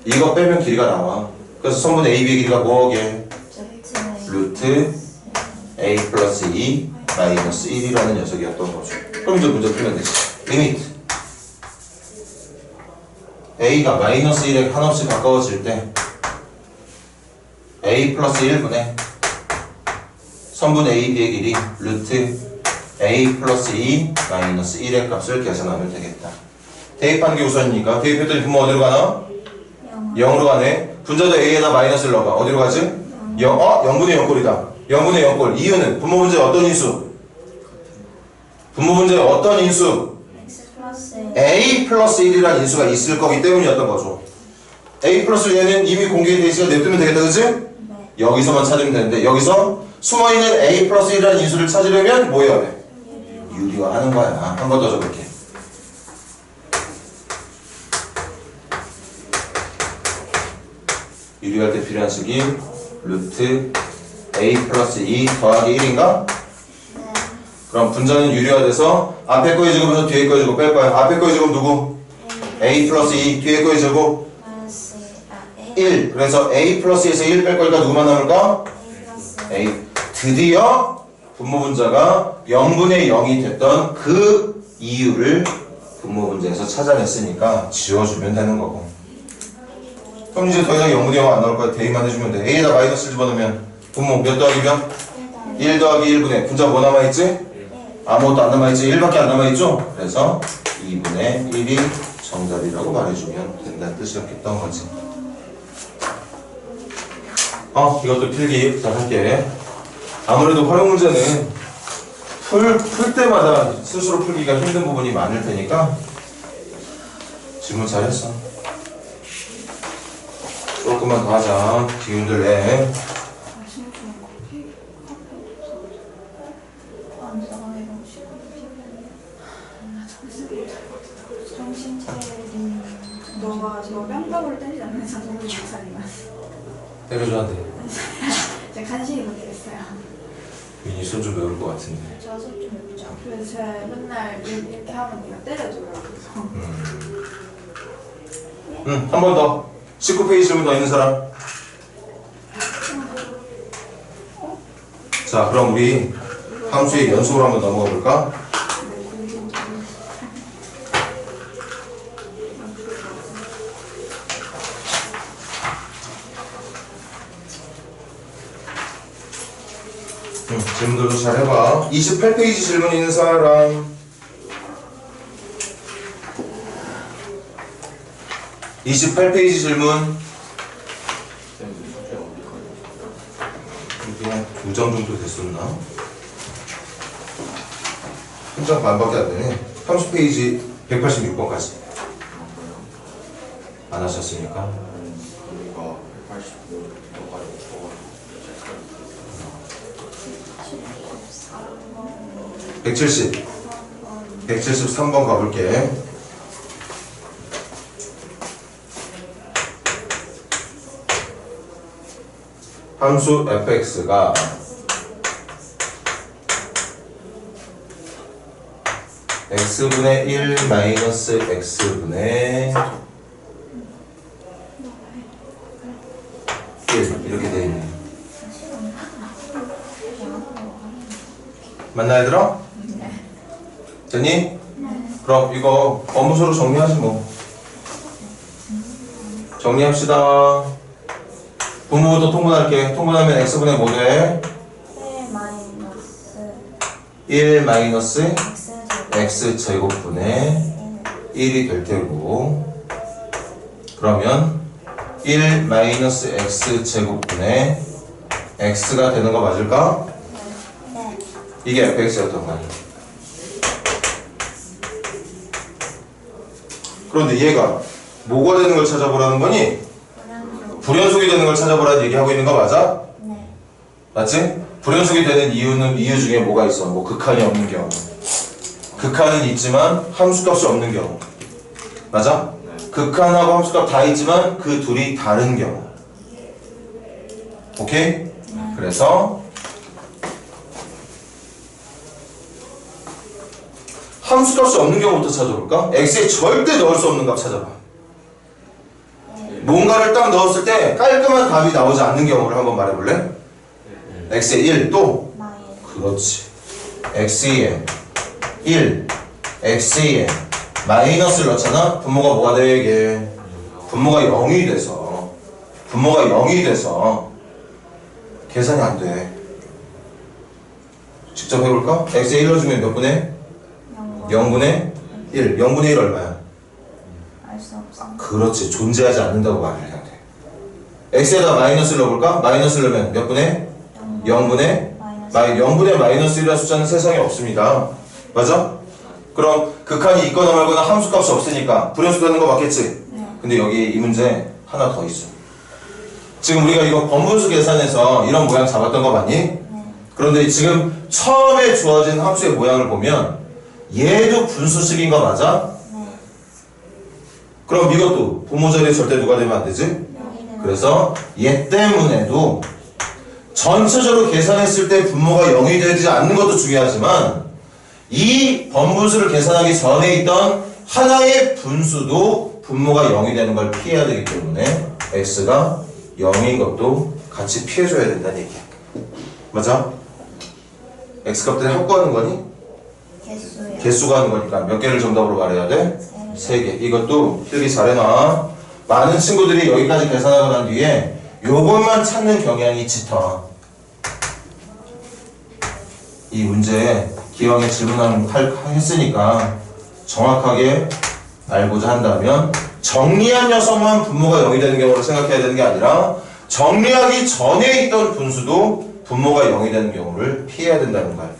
이거 빼면 길이가 나와. 그래서 선분 a, b의 길이가 뭐게? 루트 a 플러스 2 마이너스 1이라는 녀석이었던 거죠. 그럼 이제 문제 풀면 되지. 리미트 a가 마이너스 1에 한없이 가까워질 때 a 플러스 1분의 선분 a, b의 길이 루트 a 플러스 2 마이너스 1의 값을 계산하면 되겠다. 대입하는 게 우선이니까 대입했더니 분모 어디로 가나? 0으로 가네. 분자도 a에다 마이너스를 넣어봐. 어디로 가지? 0분의 0꼴이다. 0분의 0꼴. 이유는 분모 문제에 어떤 인수? 분모 문제에 어떤 인수? a 플러스 1이라는 인수가 있을 거기 때문이었던 거죠. a 플러스 1은 이미 공개된 시간 냅두면 되겠다. 그치? 네. 여기서만 찾으면 되는데 여기서 숨어있는 a 플러스 1이라는 인수를 찾으려면 뭐 해야 돼? 유리화하는 거야. 한 번 더 적을게. 유리할 때 필요한式루트 a 플러스 2 더하기 1인가? 네. 그럼 분자는 유리화돼서 앞에 거의 제곱에서 뒤에 거의 제곱 뺄 거야. 앞에 거의 제곱 누구? a 플러스 2 뒤에 거의 제곱 1. 그래서 a 플러스 2에서 1 뺄 거니까 누구만 남을까? a. 드디어 분모분자가 0분의 0이 됐던 그 이유를 분모분자에서 찾아냈으니까 지워주면 되는 거고. 그럼 이제 더 이상 0분의 0 안 나올 거야. 대입만 해주면 돼. A에다 마이너스를 집어넣으면 분모 몇 더하기 몇? 1 더하기 1분의 분자 뭐 남아있지? 아무것도 안 남아있지? 1밖에 안 남아있죠? 그래서 2분의 1이 정답이라고 말해주면 된다는 뜻이었던 거지. 이것도 필기 부탁할게. 아무래도 활용 문제는 풀 때마다 스스로 풀기가 힘든 부분이 많을 테니까 질문 잘했어. 조금만 더 하자. 기운들 내. 너가 저 뺨따구를 때리지 않는 장면이 목사님은 때려줘야 돼. 제가 간신히 못했어요. 민이 손 좀 매울 것 같은데. 저도 좀 맵죠. 그래서 제가 맨날 이렇게 하면 내가 때려줘요. 그래서 한 번 더. 19페이지 질문 더 있는 사람. 자, 그럼 우리 함수의 연속으로 한번 넘어가 볼까? 질문들도 잘 해봐. 28페이지 질문 있는 사람. 28페이지 질문. 이게 한 2점 정도 됐었나? 한 장 반밖에 안 되네. 30페이지 186번까지. 안 하셨으니까. 173번 가볼게. 함수 fx가 x분의 1 마이너스 x분의 1 이렇게 되어 있네. 맞나 얘들아? 됐니? 그럼 이거 업무서로 정리하지 뭐. 정리합시다. 분모부터 통분할게. 통분하면 x분의 뭐 돼? 1 마이너스 x제곱분의 1이 될 테고, 그러면 1 마이너스 x제곱분의 x가 되는 거 맞을까? 이게 fx였던 거야. 그런데 얘가 뭐가 되는 걸 찾아보라는 거니? 불연속이 되는 걸 찾아보라는 얘기하고 있는 거 맞아? 네. 맞지? 불연속이 되는 이유 중에 뭐가 있어? 뭐 극한이 없는 경우. 극한은 있지만 함수값이 없는 경우. 맞아? 극한하고 함수값 다 있지만 그 둘이 다른 경우. 오케이? 그래서 함수값이 없는 경우부터 찾아볼까? x에 절대 넣을 수 없는 값 찾아봐. 뭔가를 딱 넣었을 때 깔끔한 답이 나오지 않는 경우를 한번 말해볼래? x에 1 또? 그렇지. x에 1 x에 마이너스를 넣잖아? 분모가 뭐가 돼 이게? 분모가 0이 돼서 계산이 안 돼. 직접 해볼까? x에 1 넣어주면 몇 분의? 0분의 1. 0분의 1 얼마야? 알 수 없어. 그렇지. 존재하지 않는다고 말을 해야 돼. x에다 마이너스를 넣어볼까? 마이너스를 넣으면 몇 분의? 0분의? 0분의 마이너스 1이라는 숫자는 세상에 없습니다. 맞아? 그럼 극한이 있거나 말거나 함수값이 없으니까 불연속 되는 거 맞겠지? 네. 근데 여기 이 문제 하나 더 있어. 지금 우리가 이거 번분수 계산해서 이런 모양 잡았던 거 맞니? 네. 그런데 지금 처음에 주어진 함수의 모양을 보면 얘도 분수식인 거 맞아? 네. 그럼 이것도 분모 자리에 절대 누가 되면 안 되지? 여기는 그래서 얘 때문에도 전체적으로 계산했을 때 분모가 0이 되지 않는 것도 중요하지만 이 번분수를 계산하기 전에 있던 하나의 분수도 분모가 0이 되는 걸 피해야 되기 때문에 x가 0인 것도 같이 피해줘야 된다는 얘기야. 맞아? x값들이 합구하는 거니? 개수요. 개수가 하는 거니까 몇 개를 정답으로 말해야 돼? 3개. 이것도 필기 잘해놔. 많은 친구들이 여기까지 계산하고 난 뒤에 요것만 찾는 경향이 짙어. 이 문제에 기왕에 했으니까 정확하게 알고자 한다면 정리한 녀석만 분모가 0이 되는 경우를 생각해야 되는 게 아니라 정리하기 전에 있던 분수도 분모가 0이 되는 경우를 피해야 된다는 걸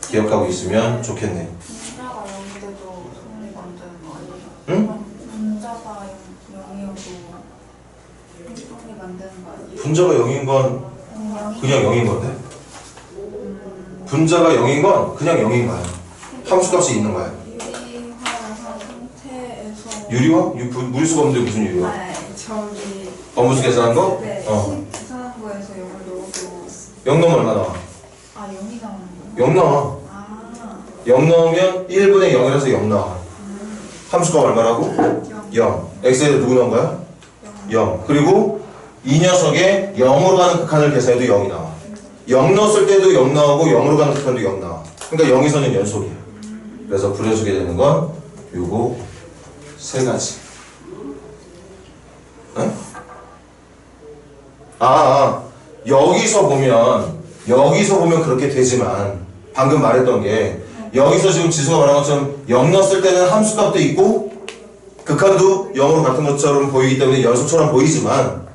기억하고 있으면 좋겠네요. 문자가 0인데도 정리가 안 되는 거 아니에요? 응? 문자가 0이어도 정리가 안 되는 거 아니에요? 분자가 0인 건 그냥 0인 건데 분자가 0인 건 그냥 0인 거야. 함수값이 있는 거야. 유리화한 상태에서 유리화? 물수가 없는데 무슨 유리화? 네, 저기 무수 계산한 거? 네, 어. 계산한 거에서 0을 넣어도 0 넣으면 얼마 나와? 0이 나오는 거예요? 0 나와. 아 0 넣으면 1분의 0이라서 0 나와. 함수값 얼마라고? 0. x에 누구 넣은 거야? 0. 그리고 이 녀석의 0으로 가는 극한을 계산해도 0이 나와. 0 넣었을 때도 0 나오고 0으로 가는 극한도 0 나와. 그러니까 0에서는 연속이야. 그래서 불연속이 되는 건 요거 세 가지. 응? 여기서 보면 그렇게 되지만 방금 말했던 게 여기서 지금 지수가 말한 것처럼 0 넣었을 때는 함수값도 있고 극한도 0으로 같은 것처럼 보이기 때문에 연속처럼 보이지만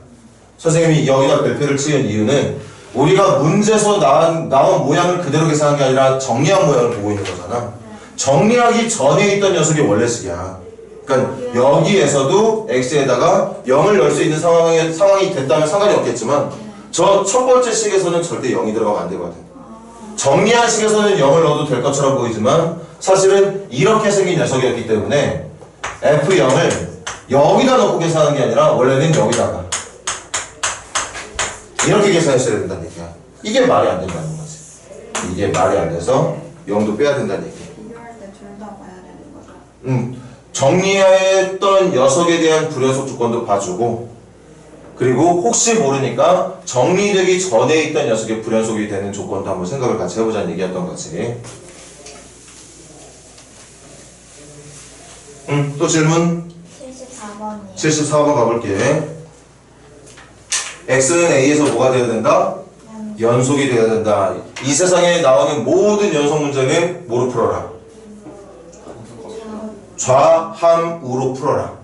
선생님이 여기다 별표를 치는 이유는 우리가 문제에서 나온 모양을 그대로 계산한 게 아니라 정리한 모양을 보고 있는 거잖아. 정리하기 전에 있던 녀석이 원래식이야. 그러니까 여기에서도 x에다가 0을 넣을 수 있는 상황이 됐다면 상관이 없겠지만 저 첫 번째 식에서는 절대 0이 들어가면 안 되거든. 정리한 식에서는 0을 넣어도 될 것처럼 보이지만 사실은 이렇게 생긴 녀석이었기 때문에 f0을 여기다 넣고 계산하는 게 아니라 원래는 여기다가 이렇게 계산했어야 된다는 얘기야. 이게 말이 안 된다는 거지. 이게 말이 안 돼서 0도 빼야 된다는 얘기야. 비교할 때 둘 다 봐야 되는 거죠? 정리했던 녀석에 대한 불연속 조건도 봐주고 그리고 혹시 모르니까 정리되기 전에 있던 녀석의 불연속이 되는 조건도 한번 생각을 같이 해보자는 얘기였던 거지. 또 질문? 74번이요. 74번 가볼게. x는 a에서 뭐가 되어야 된다? 연속이 되어야 된다. 이 세상에 나오는 모든 연속 문제는 뭐로 풀어라? 좌함우로 풀어라.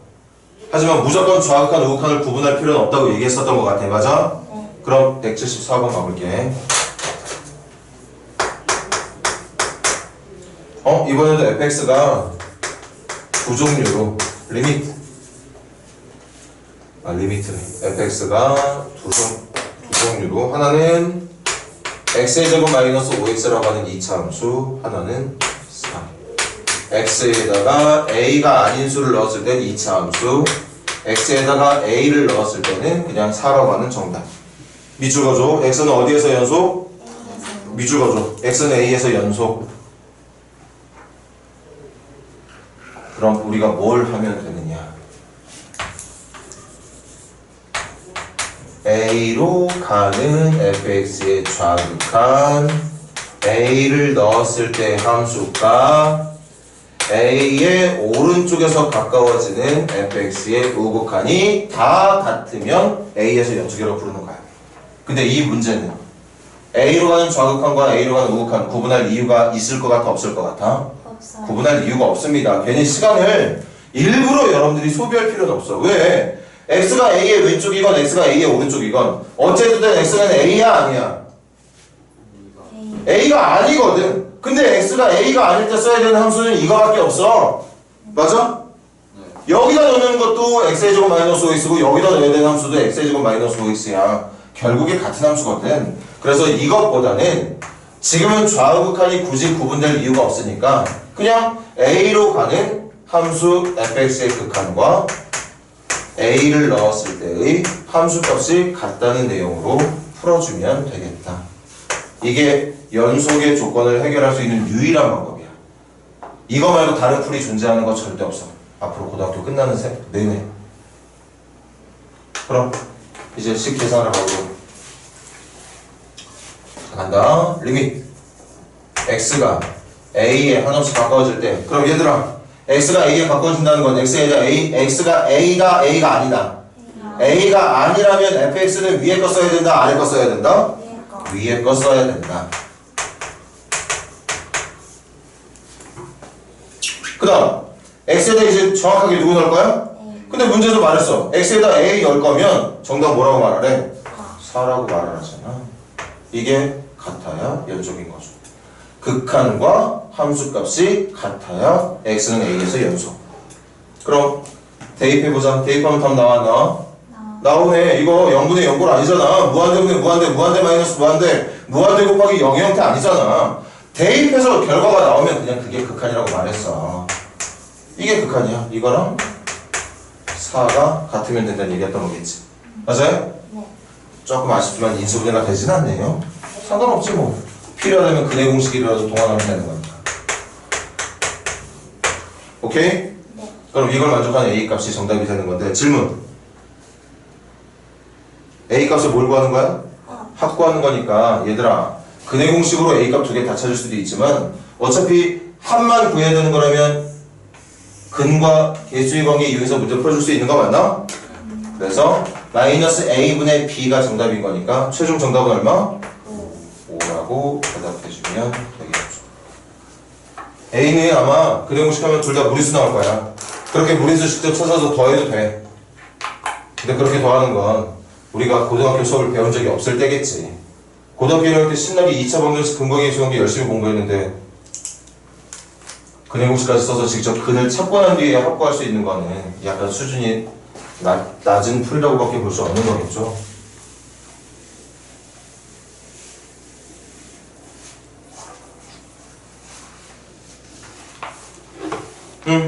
하지만 무조건 좌극한, 우극한을 구분할 필요는 없다고 얘기했었던 것 같아. 맞아? 그럼 174번 가볼게. 이번에도 fx가 두 종류로 리미트네. fx가 두 종류로 하나는 x의 제곱 마이너스 5x라고 하는 2차 함수, 하나는 3. x에다가 a가 아닌 수를 넣었을 때는 2차 함수, x에다가 a를 넣었을 때는 그냥 4라고 하는 정답. 밑줄 그어줘. x는 어디에서 연속? 밑줄 그어줘. x는 a에서 연속. 그럼 우리가 뭘 하면 되느냐? a로 가는 fx의 좌극한, a를 넣었을 때 함수가 a의 오른쪽에서 가까워지는 fx의 우극한이 다 같으면 a에서 연속이라고 부르는 거야. 근데 이 문제는 a로 가는 좌극한과 a로 가는 우극한 구분할 이유가 있을 것 같아, 없을 것 같아? 없어요. 구분할 이유가 없습니다. 괜히 시간을 일부러 여러분들이 소비할 필요는 없어. 왜? x가 a의 왼쪽이건 x가 a의 오른쪽이건 어쨌든 x는 a야 아니야? a가 아니거든. 근데 x가 a가 아닐 때 써야 되는 함수는 이거밖에 없어. 맞아? 여기다 넣는 것도 x의 제곱 마이너스 5x고 여기다 넣어야 되는 함수도 x의 제곱 마이너스 5x야. 결국에 같은 함수거든. 그래서 이것보다는 지금은 좌우극한이 굳이 구분될 이유가 없으니까 그냥 a로 가는 함수 fx의 극한과 a를 넣었을 때의 함수값이 같다는 내용으로 풀어주면 되겠다. 이게 연속의 조건을 해결할 수 있는 유일한 방법이야. 이거 말고 다른 풀이 존재하는 거 절대 없어. 앞으로 고등학교 끝나는 내내. 그럼 이제 식 계산을 하고 자, 간다. 리밋 x가 a에 한없이 가까워질 때 그럼 얘들아 x가 a에 가까워진다는 건 x가 a가 아니다. a가 아니라면 fx는 위에 거 써야 된다 아래 거 써야 된다? 위에 거 써야 된다. 그 다음 x에다 이제 정확하게 누구 넣을 거야? 근데 문제에서 말했어. x에다 a 넣을 거면 정답 뭐라고 말하래? 4라고 말을 하잖아. 이게 같아야 연속인 거죠. 극한과 함수값이 같아야 x는 a에서 연속. 그럼 대입해보자. 대입하면 답 나왔나? 나오네. 이거 0분의 0골 아니잖아. 무한대분의 무한대, 무한대 마이너스 무한대, 무한대 곱하기 0의 형태 아니잖아. 대입해서 결과가 나오면 그냥 그게 극한이라고 말했어. 이게 극한이야. 이거랑 4가 같으면 된다는 얘기했던 거겠지. 맞아요? 네. 조금 아쉽지만 인수분해가 되진 않네요. 상관없지 뭐. 필요하다면 근해 공식이라도 동원하면 되는 거니까. 오케이? 네. 그럼 이걸 만족하는 a 값이 정답이 되는 건데 질문. a 값을 뭘 구하는 거야? 합구하는 거니까 얘들아 근해 공식으로 a 값 두 개 다 찾을 수도 있지만 어차피 합만 구해야 되는 거라면 근과 개수의 관계 이용해서 문제 풀어줄 수 있는 거 맞나? 그래서 마이너스 a분의 b가 정답인 거니까 최종 정답은 얼마? 5라고 대답해주면 되겠죠. a는 아마 근해 공식 하면 둘 다 무리수 나올 거야. 그렇게 무리수 직접 찾아서 더해도 돼. 근데 그렇게 더하는 건 우리가 고등학교 수업을 배운 적이 없을 때겠지. 고등학교 1학년 때 신나게 2차 방정식 근거계수 관계 열심히 공부했는데 근해 공식까지 써서 직접 근을 찾고 난 뒤에 확보할 수 있는 거는 약간 수준이 낮은 풀이라고 밖에 볼 수 없는 거겠죠.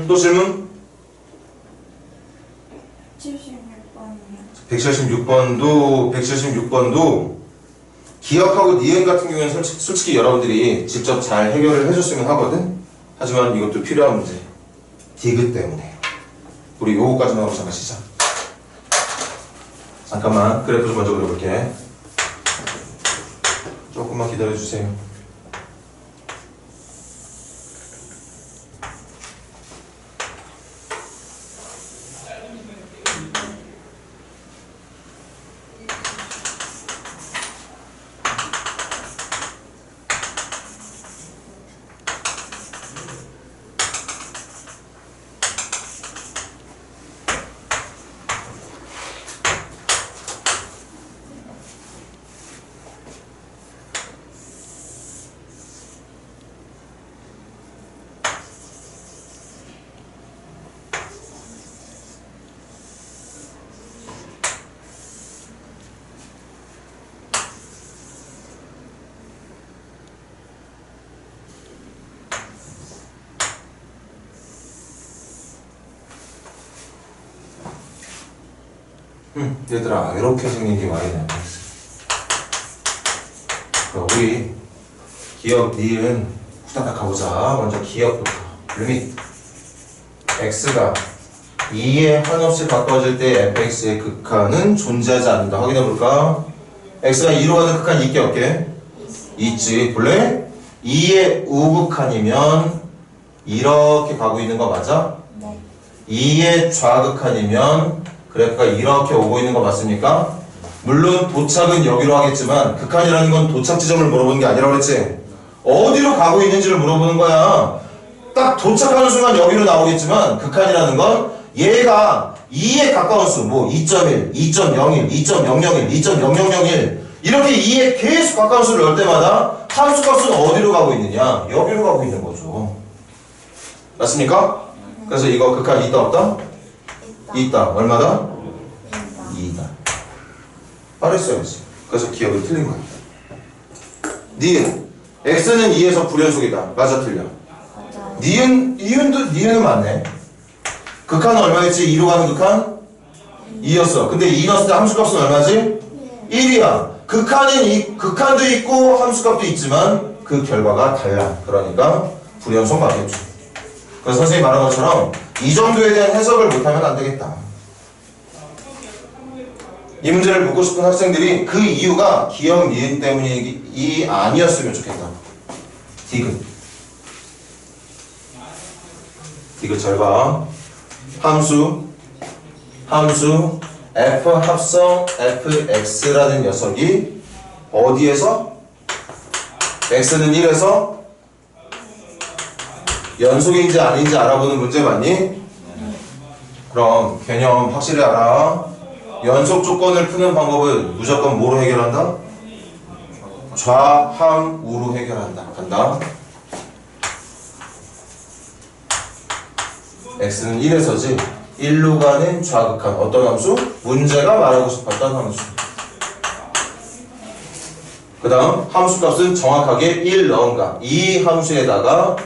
또 질문? 76번이요. 176번도 기억하고 니은 같은 경우에는 솔직히 여러분들이 직접 잘 해결을 해줬으면 하거든? 하지만 이것도 필요한 문제. 디귿 때문에. 우리 요거까지만 하고 잠깐 쉬자. 잠깐만 그래프 좀 먼저 그려볼게. 조금만 기다려주세요. 얘들아 이렇게 생긴 게 y는 우리 기억 니은 후다닥 가보자. 먼저 기억부터. 리밋 x가 2에 한없이 가까워질 때 fx의 극한은 존재하지 않는다. 확인해볼까? x가 2로 가는 극한이 있게 없게? 있지. 볼래? 2의 우극한이면 이렇게 가고 있는 거 맞아? 네. 2의 좌극한이면 그래프가 이렇게 오고 있는 거 맞습니까? 물론 도착은 여기로 하겠지만 극한이라는 건 도착 지점을 물어보는 게 아니라고 그랬지? 어디로 가고 있는지를 물어보는 거야. 딱 도착하는 순간 여기로 나오겠지만 극한이라는 건 얘가 2에 가까운 수, 뭐 2.1, 2.01, 2.001, 2.0001 이렇게 2에 계속 가까운 수를 넣을 때마다 함수값은 어디로 가고 있느냐? 여기로 가고 있는 거죠. 맞습니까? 그래서 이거 극한 있다 없다? 있다. 얼마다? 2다. 말했어야지. 그래서 기억이 틀린 거야. 니은 x는 2에서 불연속이다. 맞아 틀려? 맞아요. 니은은 맞네. 극한은 얼마였지? 2로 가는 극한? 2였어. 근데 2 넣었을 때 함수값은 얼마지? 1이야. 극한도 있고 함수값도 있지만 그 결과가 달라. 그러니까 불연속 맞겠죠. 그래서 선생님이 말한 것처럼 이 정도에 대한 해석을 못하면 안 되겠다. 이 문제를 묻고 싶은 학생들이 그 이유가 기억 니은 때문이 아니었으면 좋겠다. 디귿. 디귿 잘 봐. 함수 f 합성 fx라는 녀석이 어디에서? x는 1에서 연속인지 아닌지 알아보는 문제 맞니? 그럼 개념 확실히 알아. 연속 조건을 푸는 방법은 무조건 뭐로 해결한다? 좌함우로 해결한다. 간다. x는 1에서지 1로 가는 좌극한 어떤 함수? 문제가 말하고 싶었던 함수. 그 다음 함수값은 정확하게 1 넣은가. 이 함수에다가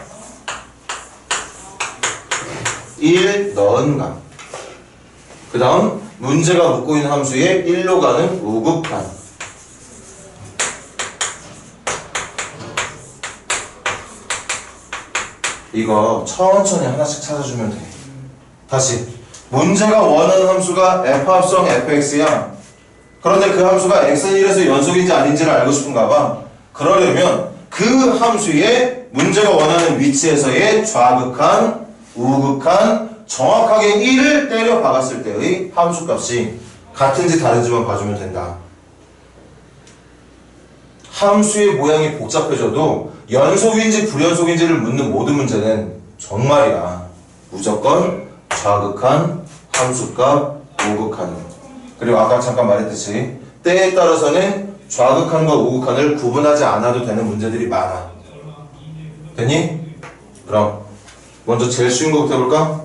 1 넣은가. 그 다음 문제가 묻고 있는 함수에 1로 가는 우극한. 이거 천천히 하나씩 찾아주면 돼. 다시 문제가 원하는 함수가 f 합성 fx야. 그런데 그 함수가 x는 1에서 연속인지 아닌지를 알고 싶은가 봐. 그러려면 그 함수의 문제가 원하는 위치에서의 좌극한, 우극한, 정확하게 1을 때려 박았을 때의 함수값이 같은지 다른지만 봐주면 된다. 함수의 모양이 복잡해져도 연속인지 불연속인지를 묻는 모든 문제는 정말이야 무조건 좌극한, 함수값, 우극한. 그리고 아까 잠깐 말했듯이 때에 따라서는 좌극한과 우극한을 구분하지 않아도 되는 문제들이 많아. 됐니? 그럼 먼저 제일 쉬운 거부터 해볼까?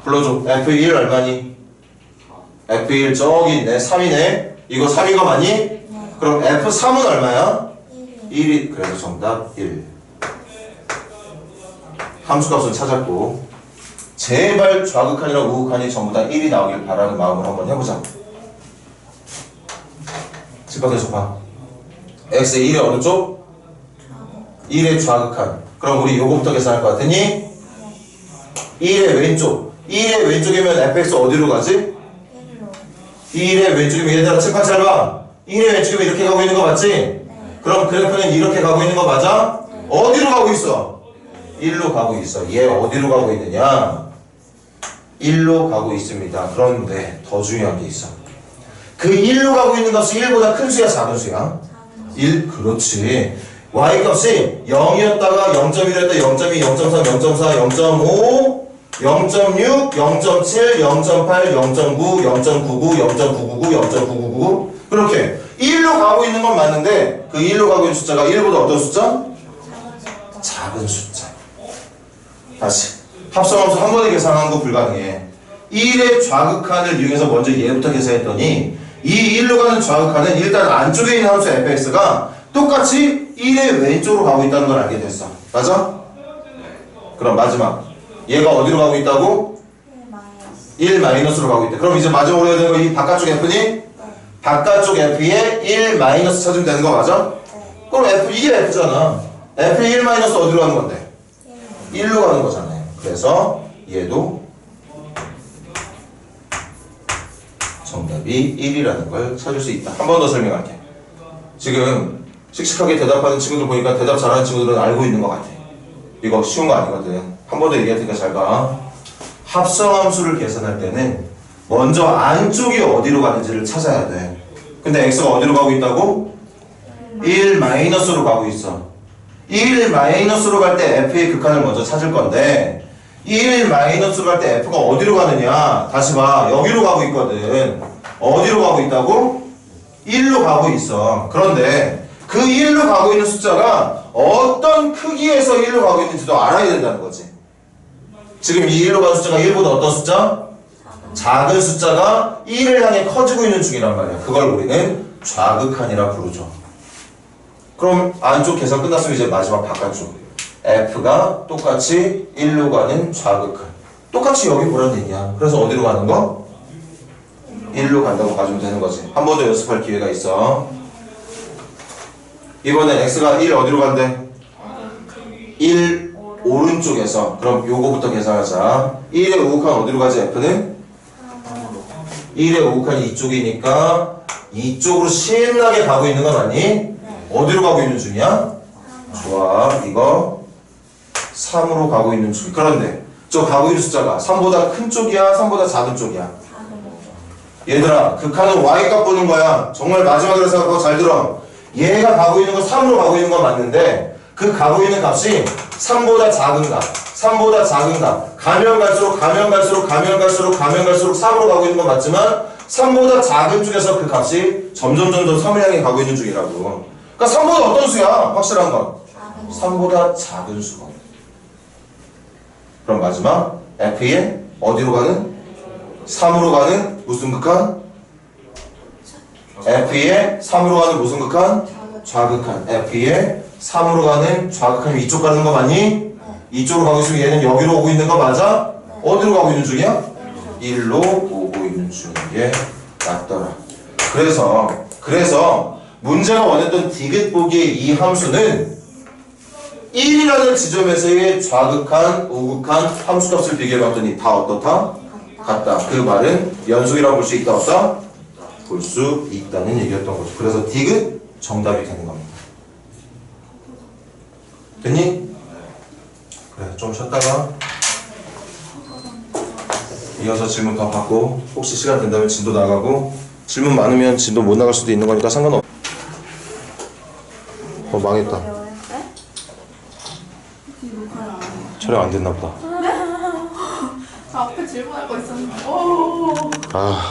불러줘. F1 얼마니? F1 저기 있네. 3이네. 이거 3인 거 맞니? 네. 그럼 F3은 얼마야? 1이요. 1이. 그래서 정답 1. 함수값은 찾았고 제발 좌극한이랑 우극한이 전부 다 1이 나오길 바라는 마음으로 한번 해보자. 집 밖에서 봐. x의 1의 어느 쪽? 1의 좌극한. 그럼 우리 요거부터 계산할 것 같으니? 1의 왼쪽. 1의 왼쪽이면 fx 어디로 가지? 1로. 1의 왼쪽이면 얘들아 칠판 잘 봐. 1의 왼쪽이면 이렇게 가고 있는 거 맞지? 네. 그럼 그래프는 이렇게 가고 있는 거 맞아? 네. 어디로 가고 있어? 1로 가고 있어. 얘 어디로 가고 있느냐? 1로 가고 있습니다. 그런데 더 중요한 게 있어. 그 1로 가고 있는 값이 1보다 큰 수야, 작은 수야? 1? 그렇지. y값이 0이었다가 0.1이었다 0.2, 0.3, 0.4, 0.5, 0.6, 0.7, 0.8, 0.9, 0.99, 0.999, 0.999 그렇게 1로 가고 있는 건 맞는데 그 1로 가고 있는 숫자가 1보다 어떤 숫자? 작은 숫자. 다시 합성함수 한 번에 계산하는 거 불가능해. 1의 좌극한을 이용해서 먼저 얘부터 계산했더니 이 1로 가는 좌극한은 일단 안쪽에 있는 함수 fx가 똑같이 1의 왼쪽으로 가고 있다는 걸 알게 됐어. 맞아? 그럼 마지막 얘가 어디로 가고 있다고? 1 마이너스로 가고 있대. 그럼 이제 마지막으로 해야 되는 거 이 바깥쪽 f니? 네. 바깥쪽 f에 1 마이너스 찾으면 되는 거 맞아? 네. 그럼 f 이게 f잖아. f에 1 마이너스 어디로 가는 건데? 1로 가는 거잖아요. 그래서 얘도 정답이 1이라는 걸 찾을 수 있다. 한 번 더 설명할게. 지금 씩씩하게 대답하는 친구들 보니까 대답 잘하는 친구들은 알고 있는 것 같아. 이거 쉬운 거 아니거든. 한 번 더 얘기할 테니까 잘 봐. 합성함수를 계산할 때는 먼저 안쪽이 어디로 가는지를 찾아야 돼. 근데 x가 어디로 가고 있다고? 1 마이너스로 가고 있어. 1 마이너스로 갈 때 f의 극한을 먼저 찾을 건데 1 마이너스로 갈 때 f가 어디로 가느냐? 다시 봐. 여기로 가고 있거든. 어디로 가고 있다고? 1로 가고 있어. 그런데 그 1로 가고 있는 숫자가 어떤 크기에서 1로 가고 있는지도 알아야 된다는 거지. 지금 이 1로 가는 숫자가 1보다 어떤 숫자? 작은 숫자가 1을 향해 커지고 있는 중이란 말이야. 그걸 우리는 좌극한이라 부르죠. 그럼 안쪽 계산 끝났으면 이제 마지막 바깥쪽 f가 똑같이 1로 가는 좌극한 똑같이 여기 보란 얘기야. 그래서 어디로 가는 거? 1로 간다고 봐주면 되는 거지. 한 번 더 연습할 기회가 있어. 이번엔 x가 1 어디로 간대? 1 오른쪽에서. 그럼 요거부터 계산하자. 1의 우극한 어디로 가지? f는? 1의 우극한이 이쪽이니까 이쪽으로 신나게 가고 있는 건 맞니? 네. 어디로 가고 있는 중이야? 좋아. 이거 3으로 가고 있는 중. 그런데 저 가고 있는 숫자가 3보다 큰 쪽이야? 3보다 작은 쪽이야? 얘들아, 극한은 y값 보는 거야. 정말 마지막으로 생각하고 잘 들어. 얘가 가고 있는 거 3으로 가고 있는 건 맞는데 그 가고 있는 값이 3보다 작은 값, 3보다 작은 값, 가면 갈수록 3으로 가고 있는 건 맞지만 3보다 작은 쪽에서 그 값이 점점 3을 향해 가고 있는 중이라고. 그러니까 3보다 어떤 수야? 확실한 건 3보다 작은 수가. 그럼 마지막 F에 어디로 가는? 3으로 가는 무슨 극한? F에 3으로 가는 무슨 극한? 좌극한. F에 3으로 가는 좌극한이 이쪽 가는 거 맞니? 이쪽으로 가고 있으면 얘는 여기로 오고 있는 거 맞아? 어디로 가고 있는 중이야? 1로 오고 있는 중인 게 맞더라. 그래서 문제가 원했던 디귿 보기의 이 함수는 1이라는 지점에서의 좌극한, 우극한 함수값을 비교해봤더니 다 어떻다? 같다. 그 말은 연속이라고 볼 수 있다, 없다? 볼 수 있다는 얘기였던 거죠. 그래서 디귿 정답이 되는 겁니다. 됐니? 그래, 좀 쉬었다가 이어서 질문 더 받고 혹시 시간 된다면 진도 나가고 질문 많으면 진도 못 나갈 수도 있는 거니까 상관없. 망했다. 촬영 안 됐나 보다. 앞에 질문할 거 있었는데. 오. 아.